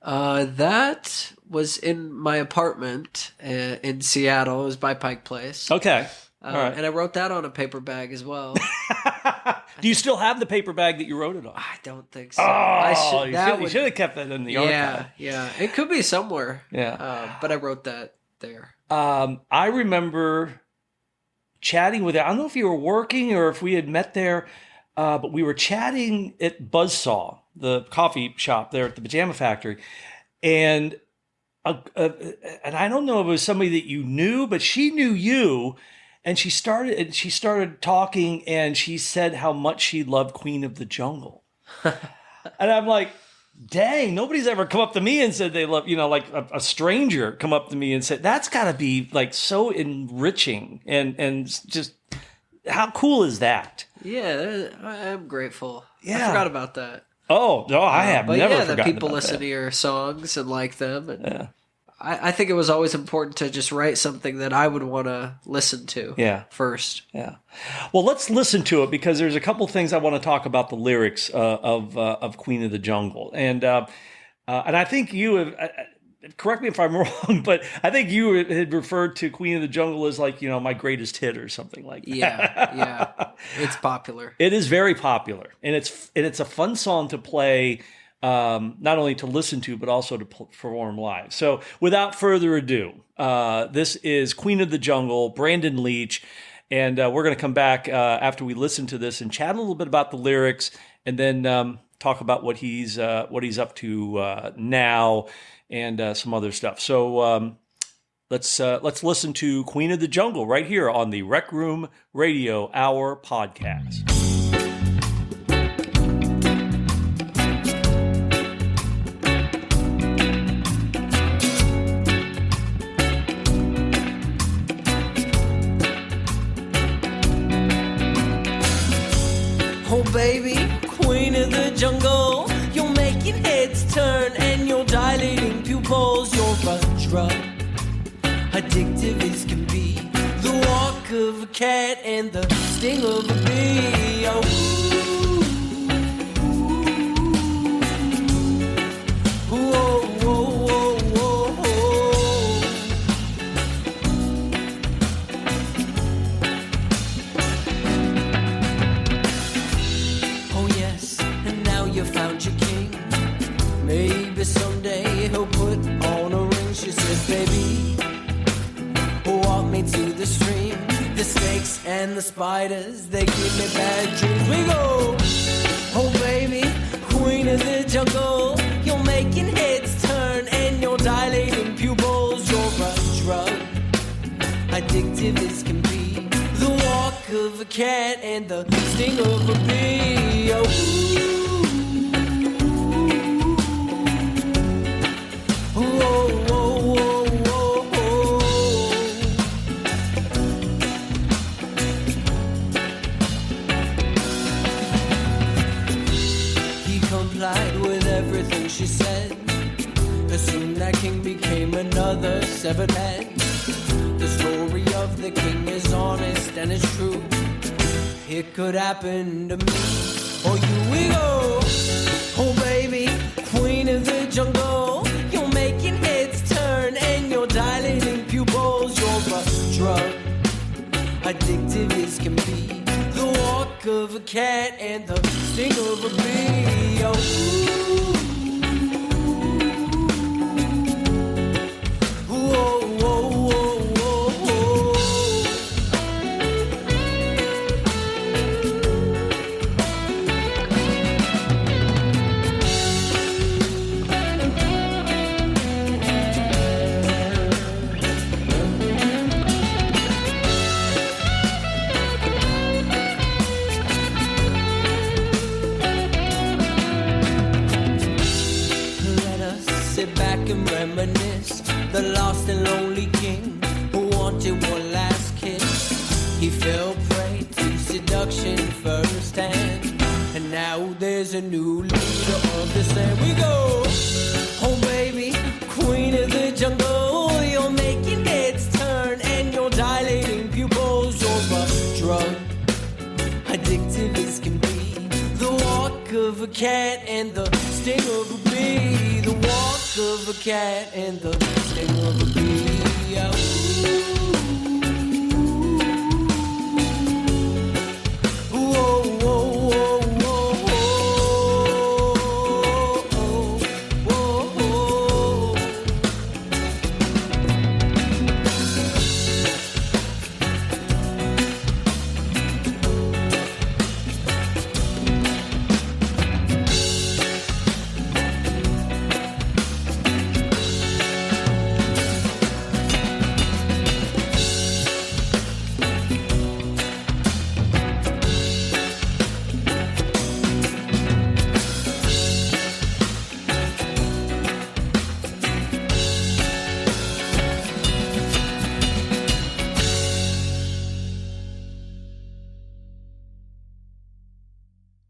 That was in my apartment in Seattle. It was by Pike Place. Okay. All right. And I wrote that on a paper bag as well. Do you still have the paper bag that you wrote it on? I don't think so. Oh, you should have kept that in the archive. Yeah. It could be somewhere. Yeah. But I wrote that there. I remember chatting with it. I don't know if you were working or if we had met there, but we were chatting at Buzzsaw, the coffee shop there at the Pajama Factory. And I don't know if it was somebody that you knew, but she knew you. And she started talking, and she said how much she loved Queen of the Jungle. And I'm like, dang, nobody's ever come up to me and said they love, like a stranger come up to me and said, that's got to be like so enriching. And just, how cool is that? Yeah, I'm grateful. Yeah. I forgot about that. Oh, no, I have never forgotten that people about listen that. to your songs and like them. And I think it was always important to just write something that I would want to listen to first. Yeah. Well, let's listen to it because there's a couple things I want to talk about the lyrics of Queen of the Jungle. And I think you have, correct me if I'm wrong, but I think you had referred to Queen of the Jungle as like, my greatest hit or something like that. Yeah. It's popular. It is very popular. And it's a fun song to play, not only to listen to, but also to perform live. So without further ado, this is Queen of the Jungle, Brandon Leach. And we're going to come back after we listen to this and chat a little bit about the lyrics and then talk about what he's up to now and some other stuff. So let's listen to Queen of the Jungle right here on the Rec Room Radio Hour podcast. Oh baby, queen of the jungle, you're making heads turn and you're dilating pupils. You're a drug, addictive as can be. The walk of a cat and the sting of a bee. Oh, whoa, whoa, whoa, whoa, whoa. Oh yes, and now you found your king. Maybe someday he'll put on a ring. She said, baby, walk me to the stream. The snakes and the spiders, they give me bad dreams. We go, oh baby, queen of the jungle. You're making heads turn and you're dilating pupils. You're a drug, addictive as can be. The walk of a cat and the sting of a bee. Oh, whoa, whoa, whoa, whoa, whoa. He complied with everything she said. Soon that king became another severed head. The story of the king is honest and it's true. It could happen to me. Oh, here we go. Oh, baby, queen of the jungle. You're making heads turn and you're dilating pupils. You're a drug, addictive as can be. The walk of a cat and the sting of a bee. Oh, whoa, whoa, whoa, whoa, whoa. Let us sit back and reminisce. The lost and lonely king who wanted one last kiss. He fell prey to seduction firsthand, and now there's a new leader of this land. We go, oh baby, queen of the jungle. You're making heads turn and you're dilating pupils. You're a drug, addictive as can be. The walk of a cat and the sting of a bee. The walk of a cat and the sting of a bee. Oh. Whoa, whoa, whoa, whoa, whoa, whoa, whoa.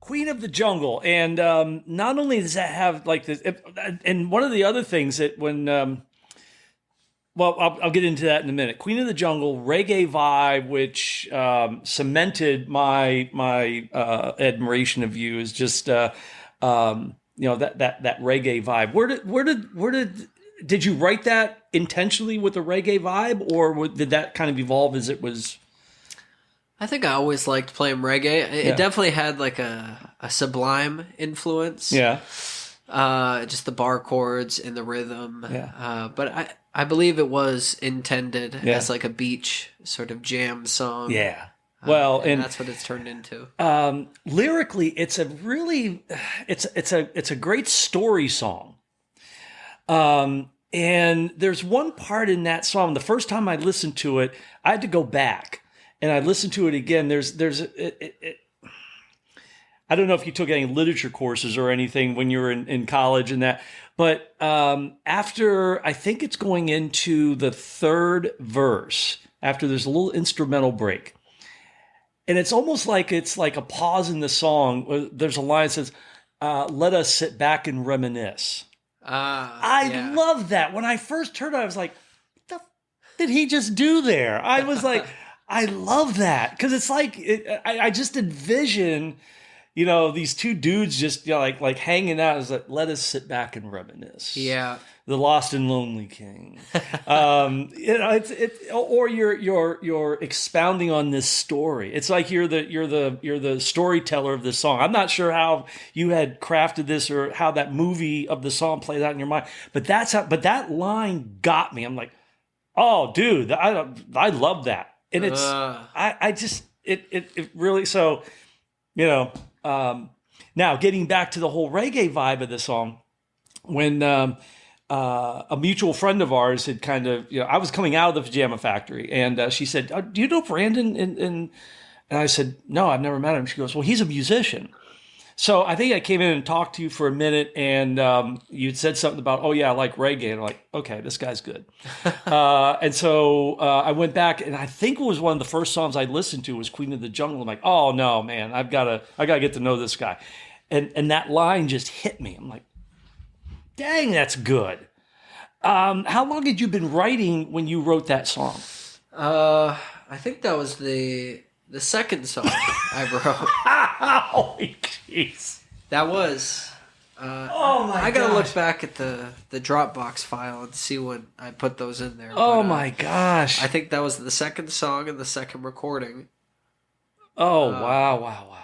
Queen of the Jungle, and not only does that have like this, and one of the other things that when, well, I'll get into that in a minute. Queen of the Jungle, reggae vibe, which cemented my admiration of you, is just that reggae vibe. Did you write that intentionally with the reggae vibe, or did that kind of evolve as it was? I think I always liked playing reggae. It definitely had like a Sublime influence. Yeah. Just the bar chords and the rhythm. Yeah. But I believe it was intended as like a beach sort of jam song. Yeah. Well, and that's what it's turned into. Lyrically, it's a really, it's a great story song. And there's one part in that song. The first time I listened to it, I had to go back. And I listened to it again. I don't know if you took any literature courses or anything when you were in college and that, but after, I think it's going into the third verse, after there's a little instrumental break. And it's almost like it's like a pause in the song. There's a line that says, let us sit back and reminisce. I love that. When I first heard it, I was like, what the did he just do there? I was like... I love that because it's like I just envision, these two dudes just like hanging out. It's like, let us sit back and reminisce. Yeah, the lost and lonely king. Or you're expounding on this story. It's like you're the storyteller of this song. I'm not sure how you had crafted this or how that movie of the song played out in your mind, but that line got me. I'm like, oh, dude, I love that. And it's, it really, so, now getting back to the whole reggae vibe of the song, when a mutual friend of ours had kind of, I was coming out of the Pajama Factory, and she said, do you know Brandon? And I said, no, I've never met him. She goes, well, he's a musician. So I think I came in and talked to you for a minute, and you'd said something about, oh yeah, I like reggae. And I'm like, okay, this guy's good. And so I went back, and I think it was one of the first songs I listened to was Queen of the Jungle. I'm like, oh no, man, I gotta get to know this guy. And that line just hit me. I'm like, dang, that's good. How long had you been writing when you wrote that song? I think that was the second song I wrote. Holy jeez. That was. Oh my! I gotta look back at the Dropbox file and see when I put those in there. Oh but, my gosh! I think that was the second song and the second recording. Oh wow!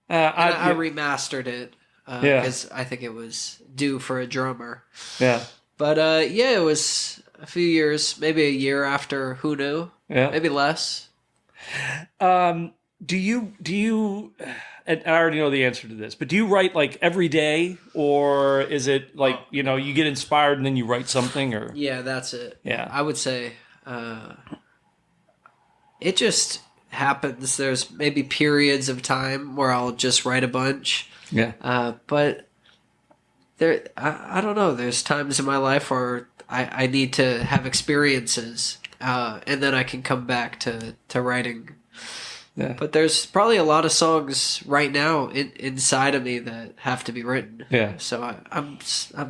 I remastered it because I think it was due for a drummer. Yeah. But it was a few years, maybe a year after Who Knew? Yeah. Maybe less. Do you? And I already know the answer to this, but do you write like every day, or is it like you get inspired and then you write something? Or yeah, that's it. Yeah, I would say it just happens. There's maybe periods of time where I'll just write a bunch. Yeah, but there, I don't know. There's times in my life where I need to have experiences, and then I can come back to writing. Yeah. But there's probably a lot of songs right now inside of me that have to be written. Yeah. So I'm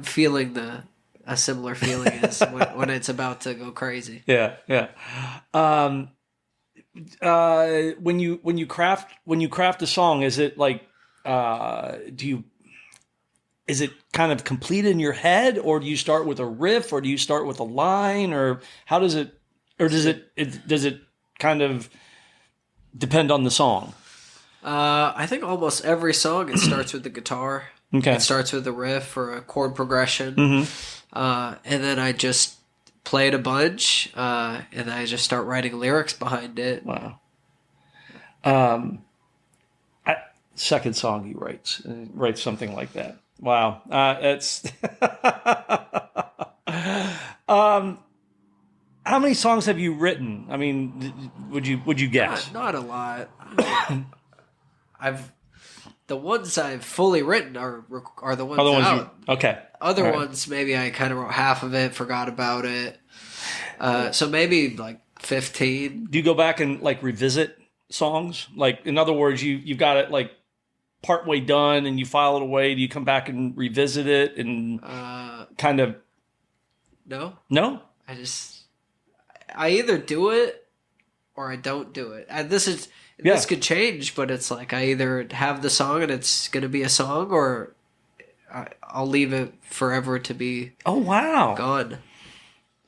feeling a similar feeling as when it's about to go crazy. Yeah. When you craft a song, is it like is it kind of complete in your head, or do you start with a riff, or do you start with a line, or how does it, or does it kind of depend on the song? I think almost every song it starts with the guitar. Okay. It starts with a riff or a chord progression, and then I just play it a bunch, and then I just start writing lyrics behind it. Wow. Second song he writes something like that. Wow. It's how many songs have you written? I mean, would you guess? Not a lot. The ones I've fully written are the ones out. Okay. Other ones, maybe I kind of wrote half of it, forgot about it. So maybe like 15. Do you go back and like revisit songs? Like, in other words, you've got it like partway done and you file it away. Do you come back and revisit it and kind of? No. I either do it or I don't do it. And this could change, but it's like I either have the song and it's going to be a song, or I'll leave it forever to be gone.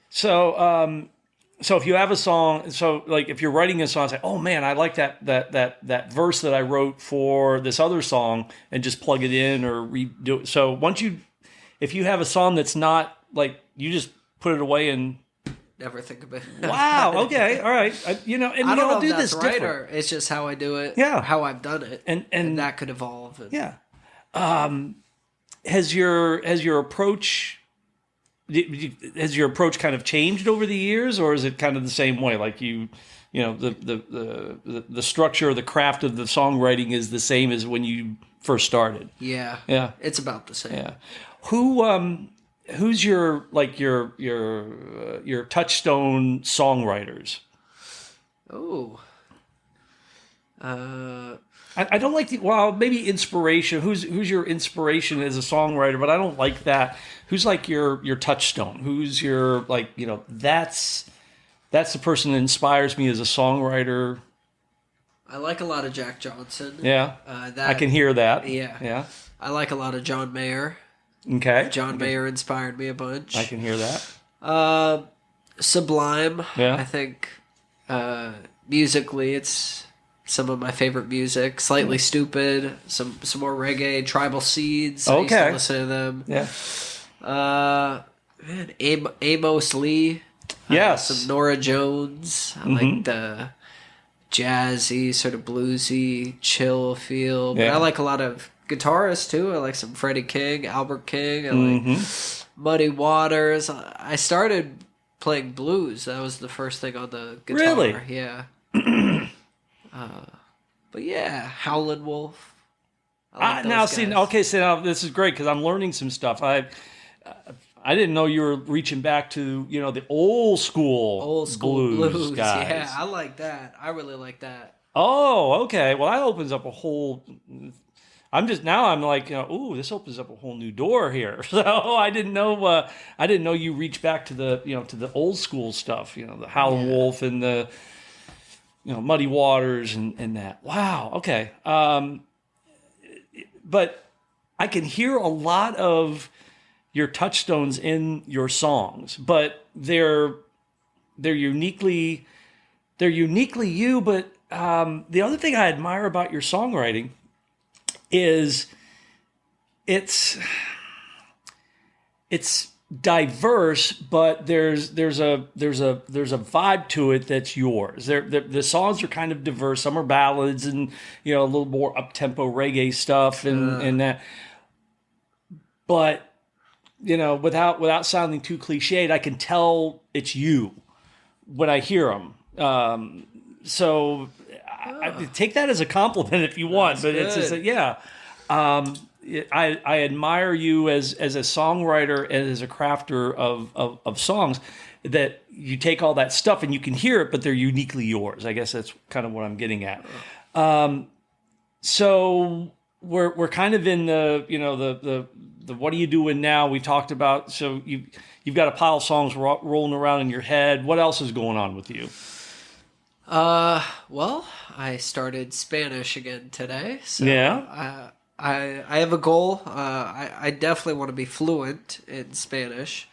So if you have a song, so like if you're writing a song, say, oh man, I like that verse that I wrote for this other song, and just plug it in or redo it. So if you have a song that's not like, you just put it away and never think of it. Wow. Okay. All right. And we all do this right, different. or it's just how I do it. Yeah. How I've done it, and that could evolve. Yeah. Has your approach kind of changed over the years, or is it kind of the same way? Like the structure, the craft of the songwriting is the same as when you first started. Yeah. Yeah. It's about the same. Yeah. Who's your touchstone songwriters? Oh. I don't like maybe inspiration. Who's your inspiration as a songwriter? But I don't like that. Who's like your touchstone? Who's your that's the person that inspires me as a songwriter. I like a lot of Jack Johnson. Yeah, I can hear that. Yeah, yeah. I like a lot of John Mayer. Okay, John Mayer inspired me a bunch. I can hear that. Sublime. Yeah, I think musically, it's some of my favorite music. Slightly Stupid, some more reggae, Tribal Seeds. I used to listen to them. Yeah. Amos Lee. Yes. Some Nora Jones. I like the jazzy, sort of bluesy, chill feel. But I like a lot of guitarists too. I like some Freddie King, Albert King. I like Muddy Waters. I started playing blues. That was the first thing on the guitar. Really? Yeah. But yeah, Howlin' Wolf. Now this is great because I'm learning some stuff. I didn't know you were reaching back to the old school blues guys. Yeah, I like that. I really like that. Oh, okay. Well, that opens up a whole. I'm like, this opens up a whole new door here. So I didn't know. I didn't know you reached back to the to the old school stuff. The Howlin' Wolf and the. Muddy Waters and that. Wow. Okay. But I can hear a lot of your touchstones in your songs, but they're uniquely you. But the other thing I admire about your songwriting is it's diverse, but there's a vibe to it that's yours. The songs are kind of diverse. Some are ballads and a little more up tempo reggae stuff and that. But without sounding too cliched, I can tell it's you when I hear them. So I take that as a compliment if you want. But That's it's good. yeah. I admire you as a songwriter and as a crafter of songs, that you take all that stuff and you can hear it, but they're uniquely yours. I guess that's kind of what I'm getting at. So we're kind of in the what are you doing now? We talked about, so you've got a pile of songs rolling around in your head. What else is going on with you? Well, I started Spanish again today. So Yeah. I have a goal. I definitely want to be fluent in Spanish.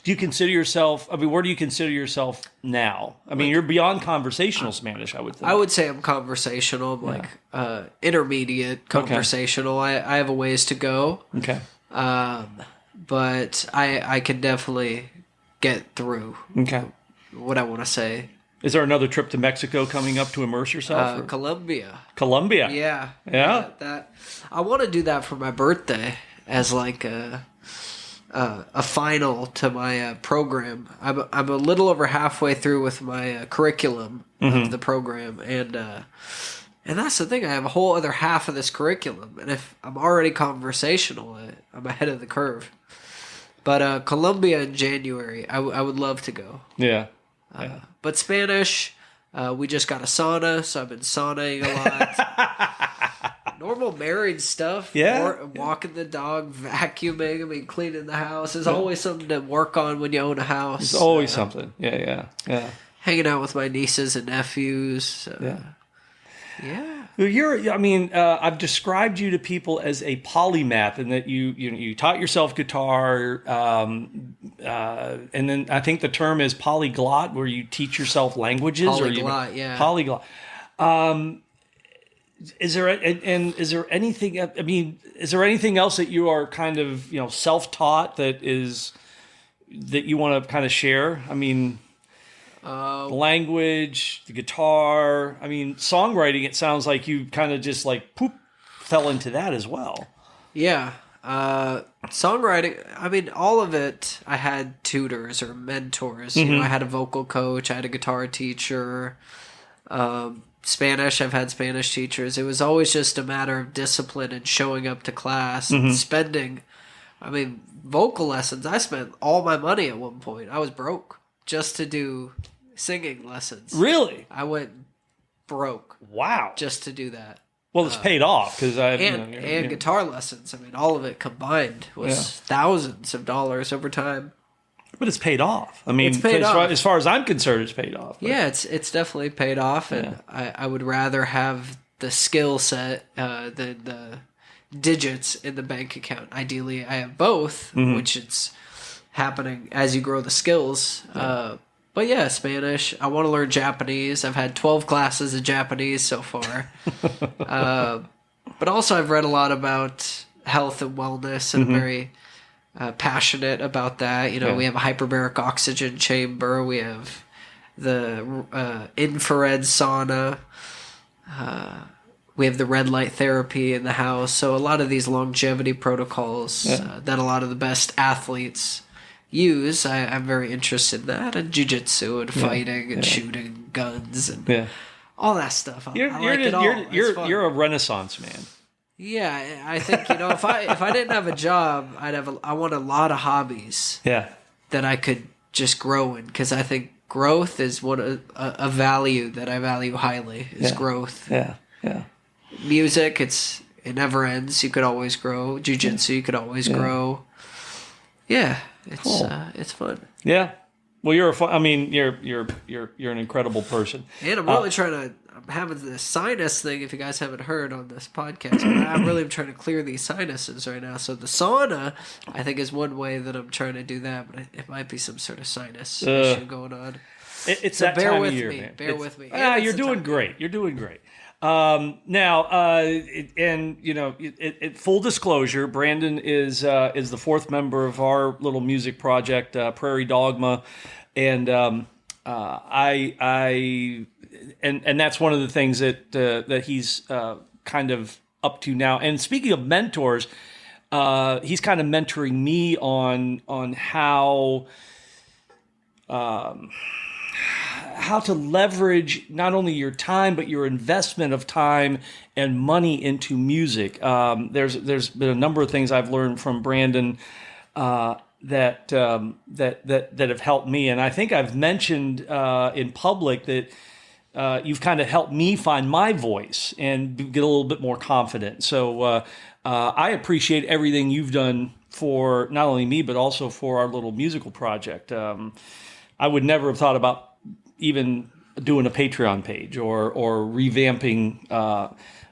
Do you consider yourself, where do you consider yourself now? You're beyond conversational Spanish, I would think. I would say I'm conversational. I'm like intermediate conversational. I have a ways to go. Okay. But I can definitely get through Okay. what I want to say. Is there another trip to Mexico coming up to immerse yourself? or- Colombia. Colombia. Yeah. Yeah? That I want to do that for my birthday as like a final to my program. I'm a little over halfway through with my curriculum of the program, and that's the thing. I have a whole other half of this curriculum, and if I'm already conversational, I'm ahead of the curve. But Colombia in January, I would love to go. Yeah. But Spanish, we just got a sauna, so I've been saunaing a lot. Normal married stuff. Yeah. Walking the dog, vacuuming, cleaning the house. There's always something to work on when you own a house. It's always something. Yeah. Hanging out with my nieces and nephews. Yeah. Yeah. Well, I've described you to people as a polymath, and that you taught yourself guitar, and then I think the term is polyglot, where you teach yourself languages. Polyglot, yeah. Polyglot. Is there anything? Is there anything else that you are kind of self-taught that you want to kind of share? The language, the guitar. Songwriting. It sounds like you kind of just fell into that as well. Yeah. Songwriting, all of it, I had tutors or mentors. I had a vocal coach, I had a guitar teacher. Spanish, I've had Spanish teachers. It was always just a matter of discipline and showing up to class and spending. Vocal lessons, I spent all my money at one point. I was broke just to do singing lessons. Really? I went broke. Wow. Just to do that. Well, it's paid off because And guitar lessons. All of it combined was thousands of dollars over time. But it's paid off. It's paid off. As far as I'm concerned, it's paid off. But. Yeah, it's definitely paid off, and I would rather have the skill set than the digits in the bank account. Ideally, I have both, which it's happening as you grow the skills. But yeah, Spanish. I want to learn Japanese. I've had 12 classes of Japanese so far. But also I've read a lot about health and wellness, and I'm very passionate about that. We have a hyperbaric oxygen chamber. We have the infrared sauna. We have the red light therapy in the house. So a lot of these longevity protocols that a lot of the best athletes use, I'm very interested in that, and jiu-jitsu and fighting and shooting guns and all that stuff. I like it all. You're a Renaissance man. Yeah, I think if I didn't have a job, I want a lot of hobbies. Yeah, that I could just grow in, because I think growth is a value that I value highly. Is growth. Yeah. Music, it never ends. You could always grow. Jiu-jitsu, you could always grow. Yeah, it's fun. Yeah. Well, you're an incredible person. And I'm really I'm having this sinus thing, if you guys haven't heard on this podcast, but I'm really trying to clear these sinuses right now. So the sauna, I think, is one way that I'm trying to do that, but it might be some sort of sinus issue going on. It's so that bear time with of year, me. man. Bear with me. You're doing great. You're doing great. Full disclosure, Brandon is the fourth member of our little music project, Prairie Dogma, and and that's one of the things that he's kind of up to now. And speaking of mentors, he's kind of mentoring me on how to leverage not only your time, but your investment of time and money into music. There's been a number of things I've learned from Brandon that have helped me, and I think I've mentioned in public that you've kind of helped me find my voice and get a little bit more confident. So I appreciate everything you've done for not only me, but also for our little musical project. I would never have thought about even doing a Patreon page or revamping our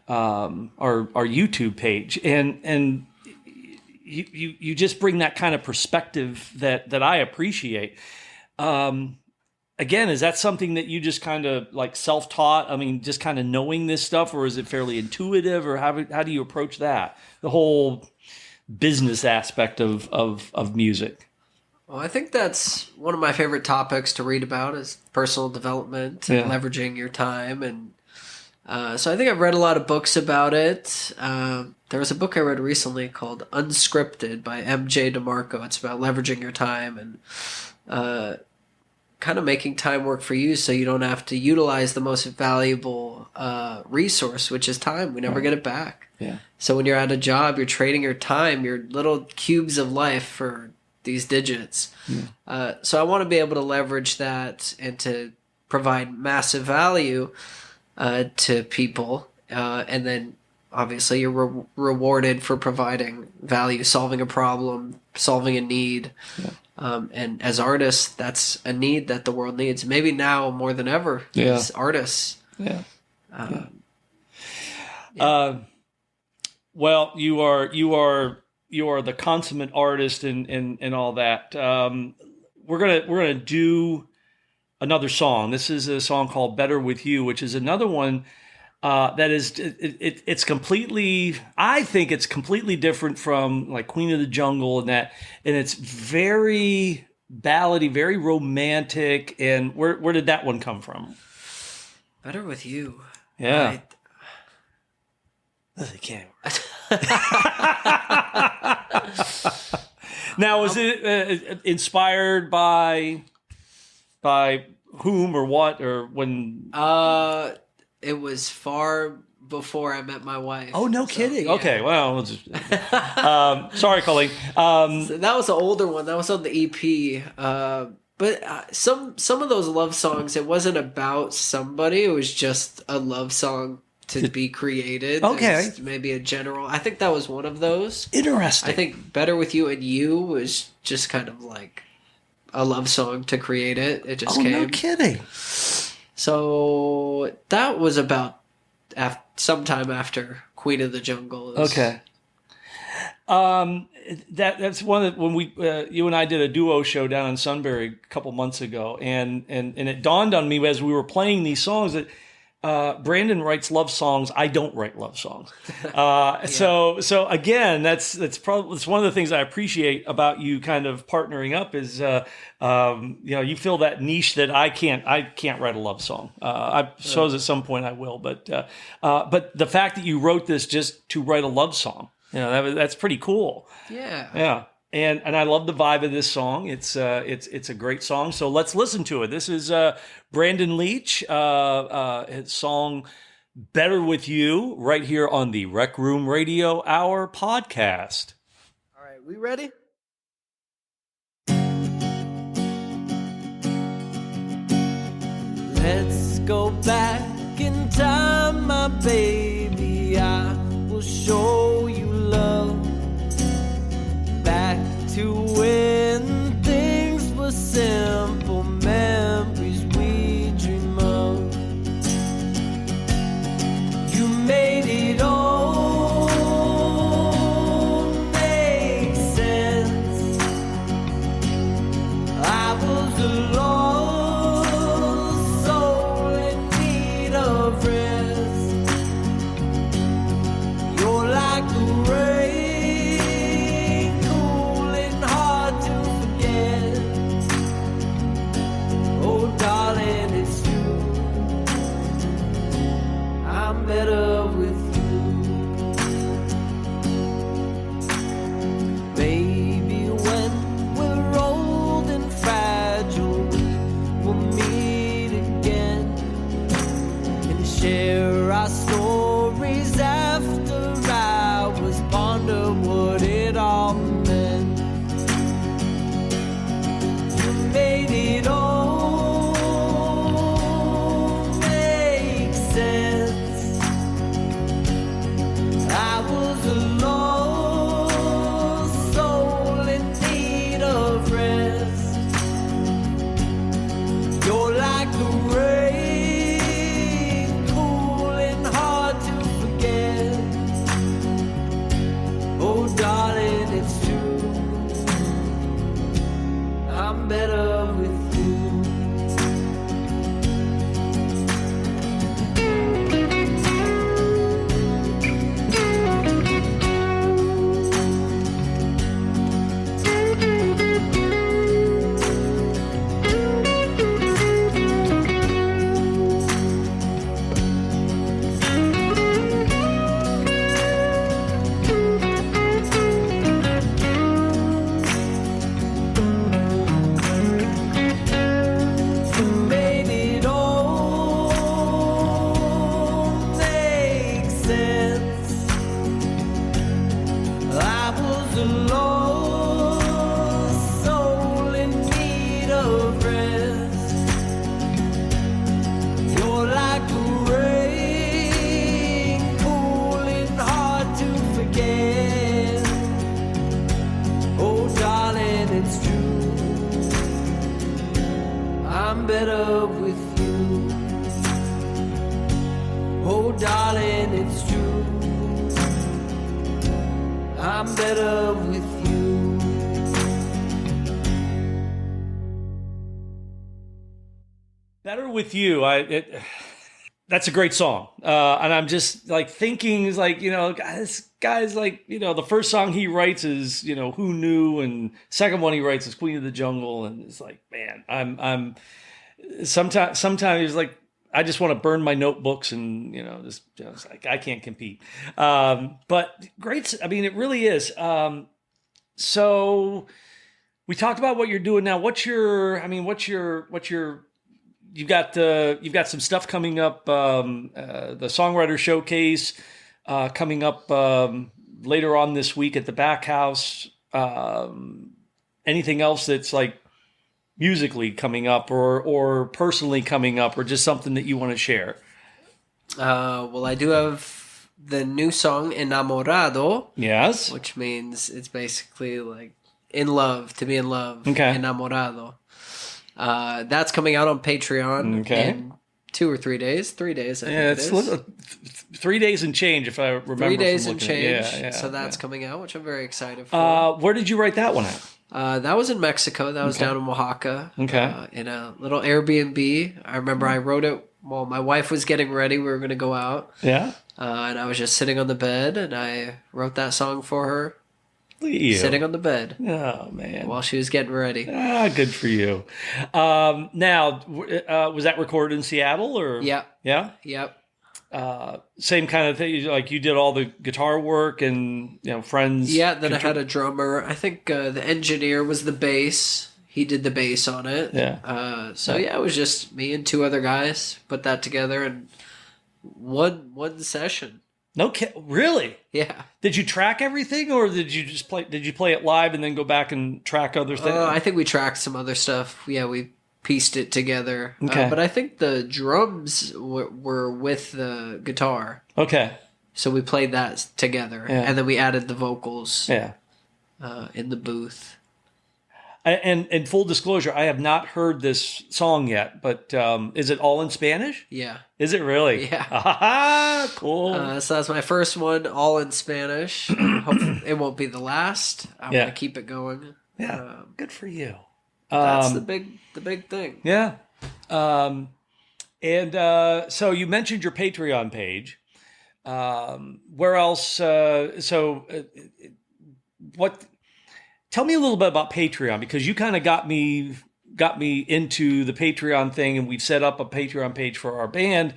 YouTube page, and you just bring that kind of perspective that I appreciate. Again, is that something that you just kind of like self-taught? I mean, just kind of knowing this stuff, or is it fairly intuitive, or how do you approach that? The whole business aspect of music. Well, I think that's one of my favorite topics to read about is personal development and leveraging your time. And so I think I've read a lot of books about it. There was a book I read recently called Unscripted by M.J. DeMarco. It's about leveraging your time and kind of making time work for you so you don't have to utilize the most valuable resource, which is time. We never get it back. Yeah. So when you're at a job, you're trading your time, your little cubes of life for these digits. So I want to be able to leverage that and to provide massive value to people. And then obviously you're rewarded for providing value, solving a problem, solving a need. And as artists, that's a need that the world needs. Maybe now more than ever as artists. Well, you are the consummate artist and all that. We're gonna do another song. This is a song called "Better with You," which is another one that is it's completely. I think it's completely different from like Queen of the Jungle and that, and it's very ballady, very romantic. And where did that one come from? Better with You. Yeah. I can't. Now, was it inspired by whom or what or when? It was far before I met my wife. Oh, no kidding. Yeah. Okay, well, we'll just, sorry, Colleen. So that was an older one. That was on the EP. But some of those love songs, it wasn't about somebody. It was just a love song to be created. Okay. Maybe a general. I think that was one of those. Interesting. I think Better With You and You was just kind of like a love song to create it. It just came. Oh, no kidding. So that was about sometime after Queen of the Jungle. Okay. That's one that when we you and I did a duo show down in Sunbury a couple months ago, and it dawned on me as we were playing these songs that Brandon writes love songs. I don't write love songs. So again, that's one of the things I appreciate about you kind of partnering up is you fill that niche that I can't write a love song. I suppose at some point I will, but the fact that you wrote this just to write a love song, that's pretty cool. Yeah. And I love the vibe of this song. It's a great song. So let's listen to it. This is Brandon Leach, his song "Better with You," right here on the Rec Room Radio Hour podcast. All right, we ready? Let's go back in time, my baby. I will show you love. Back to when things were simple, better with you. Maybe when we're old and fragile, we'll meet again and share our stories after hours, ponder what it all meant. You made it all make sense. I was a lost soul in need of rest. You're like the rain, cool and hard to forget. Oh, darling, it's true. I'm better with you. Made it all make sense. I was a lost soul in need of rest. You're like the rain, cool and hard to forget. Oh, darling, it's true. I'm better with you. Oh, darling, it's true. I'm better with you. Better with you. That's a great song. And I'm just like thinking, is like, this guy's like, the first song he writes is, Who Knew? And second one he writes is Queen of the Jungle. And it's like, man, I'm sometimes it's like, I just want to burn my notebooks and, just like, I can't compete. But great. I mean, it really is. So we talked about what you're doing now. You've got some stuff coming up, the songwriter showcase coming up later on this week at the Back House. Anything else that's like musically coming up or personally coming up or just something that you want to share? Well, I do have the new song Enamorado. Yes. Which means it's basically like in love, to be in love. Okay. Enamorado. That's coming out on Patreon in 2 or 3 days. 3 days, I think it is. 3 days and change, if I remember. 3 days and change. Yeah, so that's coming out, which I'm very excited for. Where did you write that one at? That was in Mexico. That was down in Oaxaca. Okay. In a little Airbnb. I remember I wrote it while my wife was getting ready. We were going to go out. Yeah. And I was just sitting on the bed, and I wrote that song for her. Look at you. Sitting on the bed. Oh, man. While she was getting ready. Good for you. Now, was that recorded in Seattle? Or? Yeah. Yeah? Yep. Same kind of thing. Like you did all the guitar work and friends. Yeah. Then I had a drummer. I think the engineer was the bass. He did the bass on it. Yeah. It was just me and 2 other guys put that together in one session. No, really? Yeah. Did you track everything, or did you just play? Did you play it live and then go back and track other things? I think we tracked some other stuff. Yeah, we pieced it together. Okay. But I think the drums were with the guitar. Okay. So we played that together, and then we added the vocals. Yeah. In the booth. And full disclosure, I have not heard this song yet, but is it all in Spanish? Yeah. Is it really? Yeah. Cool. So that's my first one, all in Spanish. Hopefully it won't be the last. I want to keep it going. Yeah. Good for you. That's the big thing. Yeah. So you mentioned your Patreon page. Where else? What? Tell me a little bit about Patreon, because you kind of got me into the Patreon thing, and we've set up a Patreon page for our band.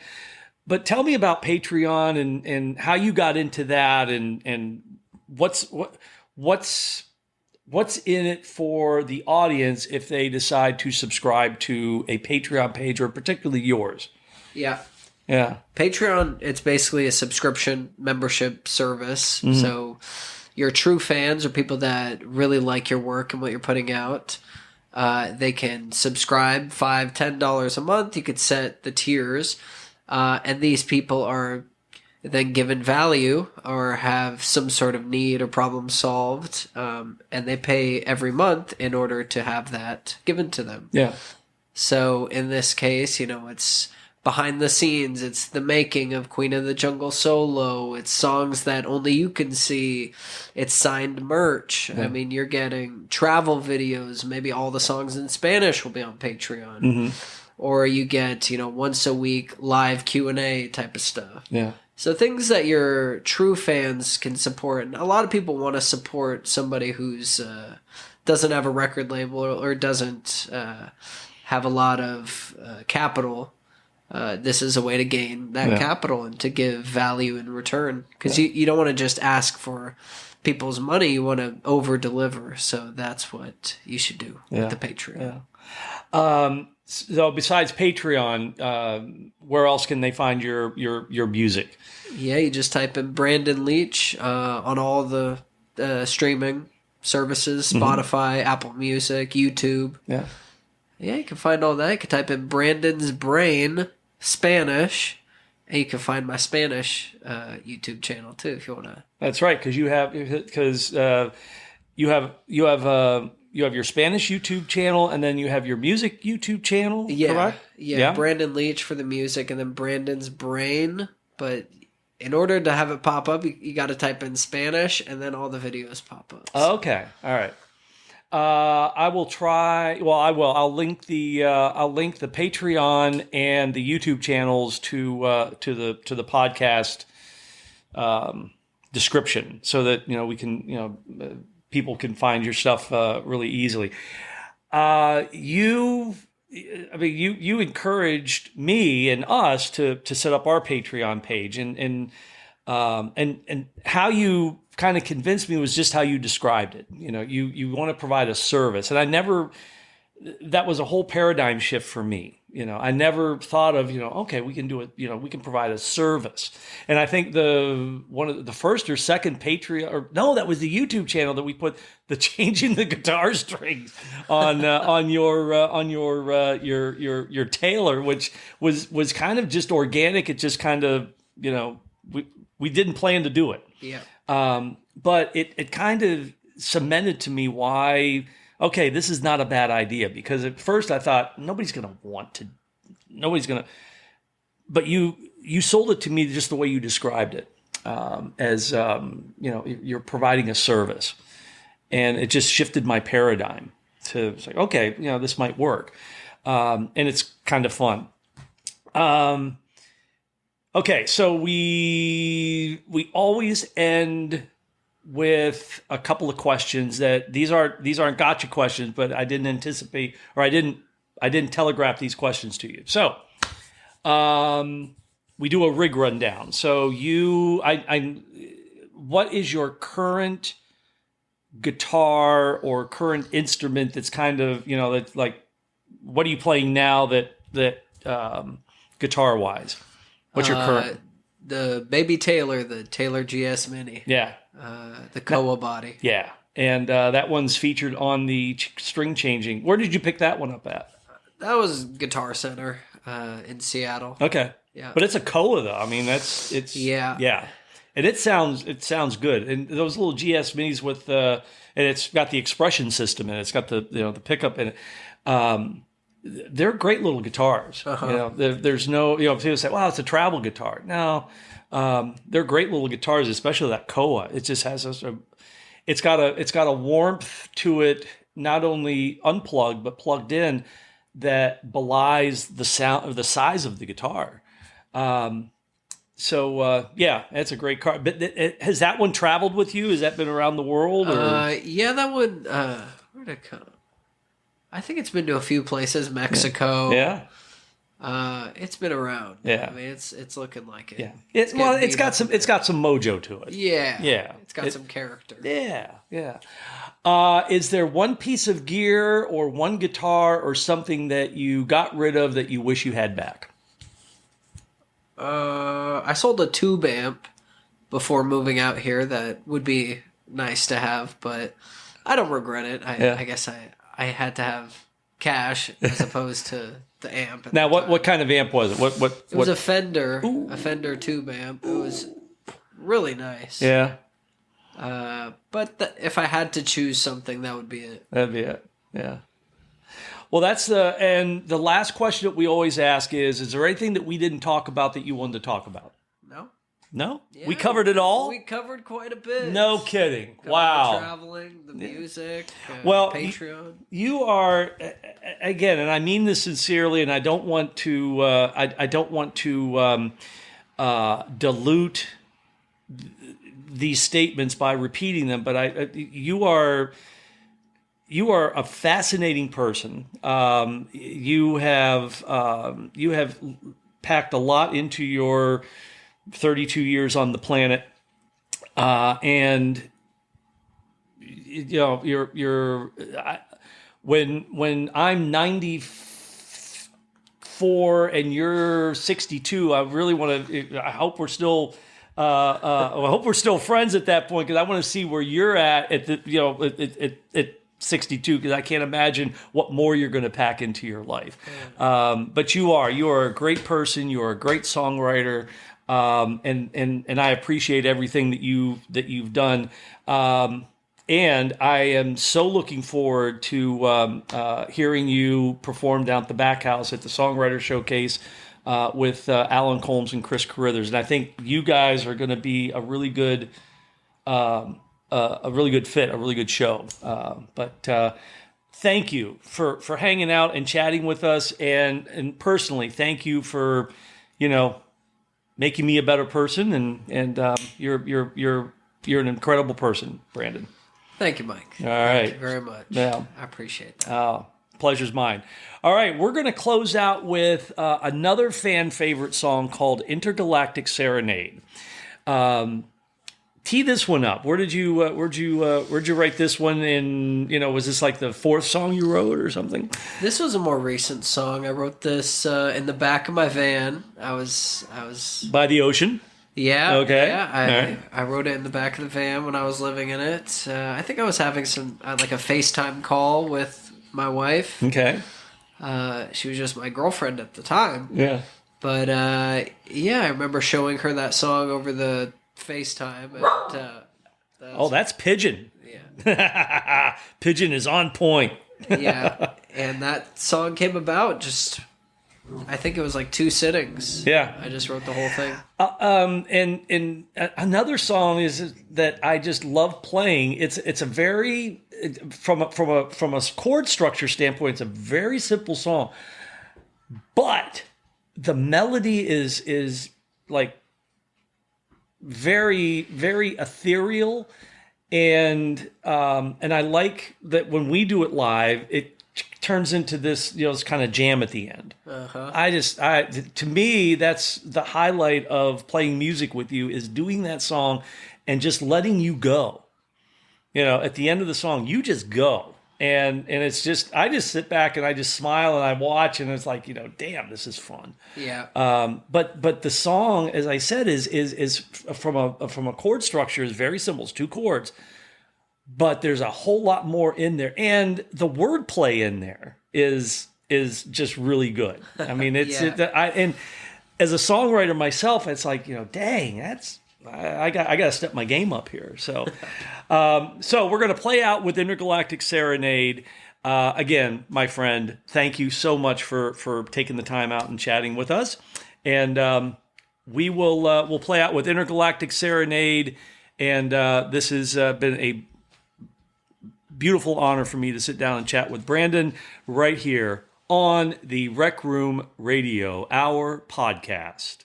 but tell me about Patreon and how you got into that, and what's in it for the audience if they decide to subscribe to a Patreon page, or particularly yours. Yeah. Yeah. Patreon, it's basically a subscription membership service. Mm-hmm. So your true fans, or people that really like your work and what you're putting out, they can subscribe $5, $10 a month. You could set the tiers. And these people are then given value or have some sort of need or problem solved. And they pay every month in order to have that given to them. Yeah. So in this case, it's behind the scenes. It's the making of Queen of the Jungle solo. It's songs that only you can see. It's signed merch. Yeah. I mean, you're getting travel videos. Maybe all the songs in Spanish will be on Patreon. Mm-hmm. Or you get, once a week live Q&A type of stuff. Yeah. So things that your true fans can support. And a lot of people want to support somebody who's doesn't have a record label or doesn't have a lot of capital. This is a way to gain that capital and to give value in return. Because you don't want to just ask for people's money. You want to over-deliver. So that's what you should do with the Patreon. Yeah. So besides Patreon, where else can they find your music? Yeah, you just type in Brandon Leach on all the streaming services, Spotify, Apple Music, YouTube. Yeah. Yeah, you can find all that. You can type in Brandon's Brain Spanish, and you can find my Spanish YouTube channel too if you want to. That's right, because you have your Spanish YouTube channel, and then you have your music YouTube channel. Yeah, correct? Yeah. Brandon Leach for the music, and then Brandon's Brain. But in order to have it pop up, you got to type in Spanish, and then all the videos pop up. So. Okay, all right. I will try. Well, I will. I'll link the Patreon and the YouTube channels to the podcast description, so that we can people can find your stuff really easily. You encouraged me and us to set up our Patreon page, and how you kind of convinced me was just how you described it. You want to provide a service, and that was a whole paradigm shift for me. I never thought of, okay, we can do it. We can provide a service. And I think one of the first or second Patreon, that was the YouTube channel that we put the changing the guitar strings on your Taylor, which was kind of just organic. It just kind of, we didn't plan to do it. Yeah. But it kind of cemented to me why, okay, this is not a bad idea, because at first I thought nobody's going to, but you sold it to me just the way you described it, as, you're providing a service, and it just shifted my paradigm to, it's like, okay, this might work. And it's kind of fun. Okay. So we always end with a couple of questions that these aren't gotcha questions, but I didn't anticipate, or I didn't telegraph these questions to you. So, we do a rig rundown. So what is your current guitar or current instrument that's kind of, that's like, what are you playing now that guitar wise? What's your current? The Baby Taylor, the Taylor GS Mini. Yeah. The Koa body. Yeah. And that one's featured on the string changing. Where did you pick that one up at? That was Guitar Center in Seattle. Okay. Yeah. But it's a Koa though. I mean, it's yeah. Yeah. And it sounds good. And those little GS Minis with and it's got the expression system in it. It's got the the pickup in it. They're great little guitars. Uh-huh. There's no, people say, wow, it's a travel guitar. No, they're great little guitars, especially that Koa. It just has it's got a warmth to it, not only unplugged, but plugged in, that belies the sound of the size of the guitar. So it's a great car. But has that one traveled with you? Has that been around the world? Or? Yeah, that one, where'd it come? I think it's been to a few places, Mexico. Yeah. It's been around. Yeah. I mean, it's looking like it. Yeah. It's got some mojo to it. Yeah. Yeah. It's got some character. Yeah. Yeah. Is there one piece of gear or one guitar or something that you got rid of that you wish you had back? I sold a tube amp before moving out here. That would be nice to have, but I don't regret it. I guess I had to have cash as opposed to the amp. Now, what kind of amp was it? It was a Fender tube amp. It was really nice. Yeah. But if I had to choose something, that would be it. That'd be it. Yeah. Well, and the last question that we always ask is there anything that we didn't talk about that you wanted to talk about? No. No? Yeah, we covered it all? We covered quite a bit. No kidding. Covered Wow. The traveling, the music, Patreon. You are, again, and I mean this sincerely, and I don't want to, I don't want to dilute these statements by repeating them, but you are a fascinating person. You have packed a lot into your 32 years on the planet, and you know when I'm 94 and you're 62, I really want to. I hope we're still. I hope we're still friends at that point, because I want to see where you're at at 62, because I can't imagine what more you're going to pack into your life. But you are a great person. You are a great songwriter, and I appreciate everything that you've done. And I am so looking forward to hearing you perform down at the Back House at the Songwriter Showcase. With Alan Colmes and Chris Carruthers, and I think you guys are going to be a really good fit, a really good show. But thank you for hanging out and chatting with us, and personally, thank you for making me a better person, and you're an incredible person, Brandon. Thank you, Mike. All right, thank you very much. Yeah, I appreciate that. Pleasure's mine. All right, we're going to close out with another fan favorite song called Intergalactic Serenade. Tee this one up. Where'd you write this one in? Was this like the fourth song you wrote or something? This was a more recent song. I wrote this in the back of my van. I was by the ocean. Yeah. Okay. Yeah. I wrote it in the back of the van when I was living in it. I think I was having like a FaceTime call with my wife. Okay. She was just my girlfriend at the time. Yeah. But I remember showing her that song over the FaceTime. And, that's Pigeon. Yeah. Pigeon is on point. Yeah. And that song came about just, I think it was like 2 sittings. Yeah. I just wrote the whole thing. And another song is that I just love playing. It's a very, from a chord structure standpoint, it's a very simple song, but the melody is like very, very ethereal, and I like that when we do it live, it turns into this, this kind of jam at the end. Uh-huh. To me, that's the highlight of playing music with you, is doing that song and just letting you go. At the end of the song, you just go. And it's just, I just sit back and I just smile and I watch, and it's like, damn, this is fun. Yeah. But the song, as I said, is from a chord structure is very simple. It's 2 chords. But there's a whole lot more in there, and the wordplay in there is just really good. I mean, and as a songwriter myself, it's like, dang, I got to step my game up here. So, so we're going to play out with Intergalactic Serenade. Again, my friend, thank you so much for taking the time out and chatting with us, and we'll play out with Intergalactic Serenade. And this has been a beautiful honor for me to sit down and chat with Brandon right here on the Rec Room Radio, our podcast.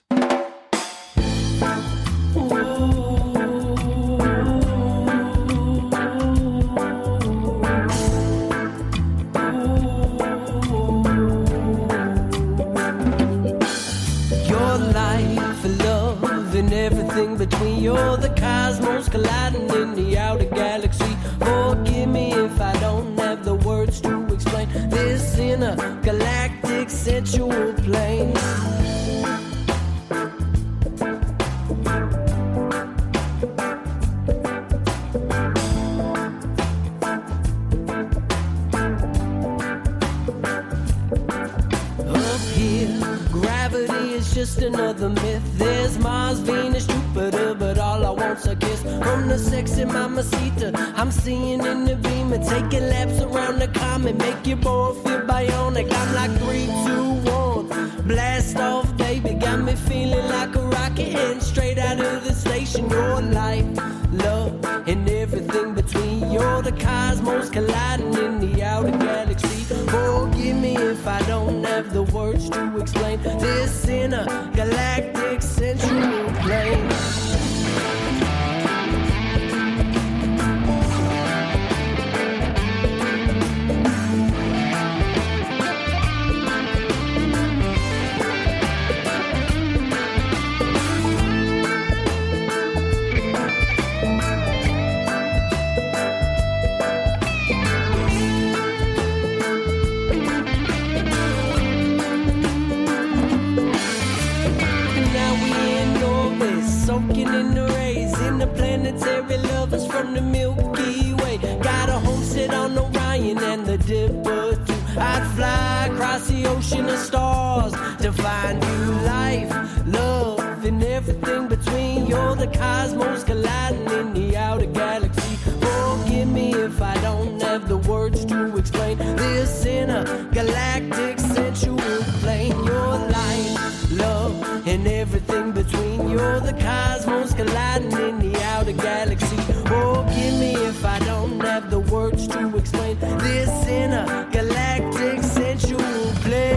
everything between. You're the cosmos colliding in the outer galaxy. Forgive me if I don't have the words to explain this intergalactic sensual plane. Just another myth. There's Mars, Venus, Jupiter, but all I want's a kiss from the sexy mamacita. I'm seeing in the beam and taking laps around the comet, make your boy feel bionic. I'm like 3, 2, 1, blast off, baby. Got me feeling like a rocket heading straight out of the station. Your life, love, and everything between. You're the cosmos colliding in the outer galaxy. Forgive me if I don't have the words to explain this intergalactic sensual plane. Soaking in the rays, in the planetary lovers from the Milky Way. Got a home set on Orion and the Dipper too. I'd fly across the ocean of stars to find you. Life, love, and everything between. You're the cosmos colliding in the outer galaxy. Forgive me if I don't have the words to explain this intergalactic sensual plane. Your life, love, and everything between. You're the cosmos colliding in the outer galaxy. Forgive me if I don't have the words to explain this intergalactic sensual plane.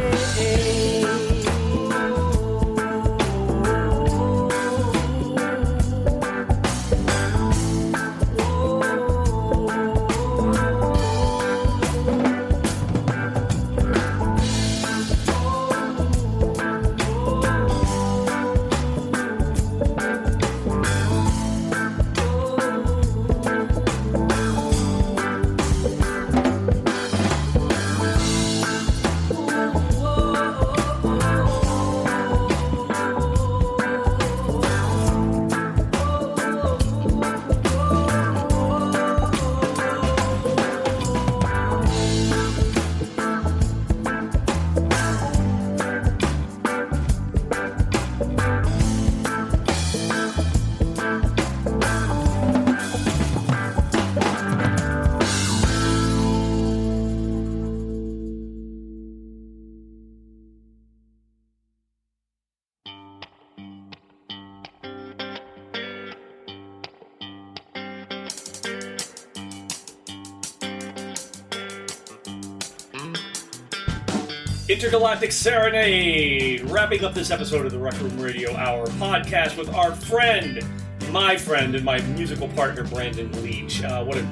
Intergalactic Serenade, wrapping up this episode of the Rec Room Radio Hour podcast with our friend, my friend, and my musical partner, Brandon Leach. What a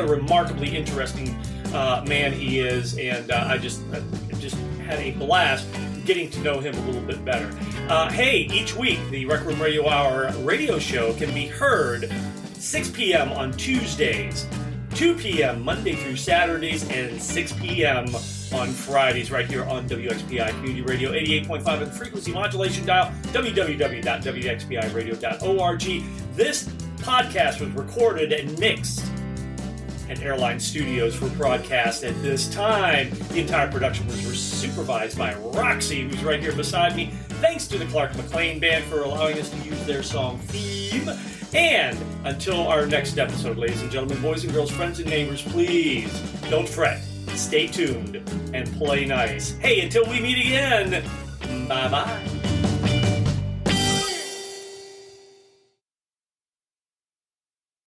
remarkably interesting man he is, and I just had a blast getting to know him a little bit better. Hey, each week, the Rec Room Radio Hour radio show can be heard 6 p.m. on Tuesdays, 2 p.m. Monday through Saturdays, and 6 p.m. on Fridays right here on WXPI Community Radio 88.5 and the frequency modulation dial, www.wxpiradio.org. This podcast was recorded and mixed at Airline Studios for broadcast at this time. The entire production was supervised by Roxy, who's right here beside me. Thanks to the Clark McLean Band for allowing us to use their song theme. And until our next episode, ladies and gentlemen, boys and girls, friends and neighbors, please don't fret. Stay tuned and play nice. Hey, until we meet again, bye-bye.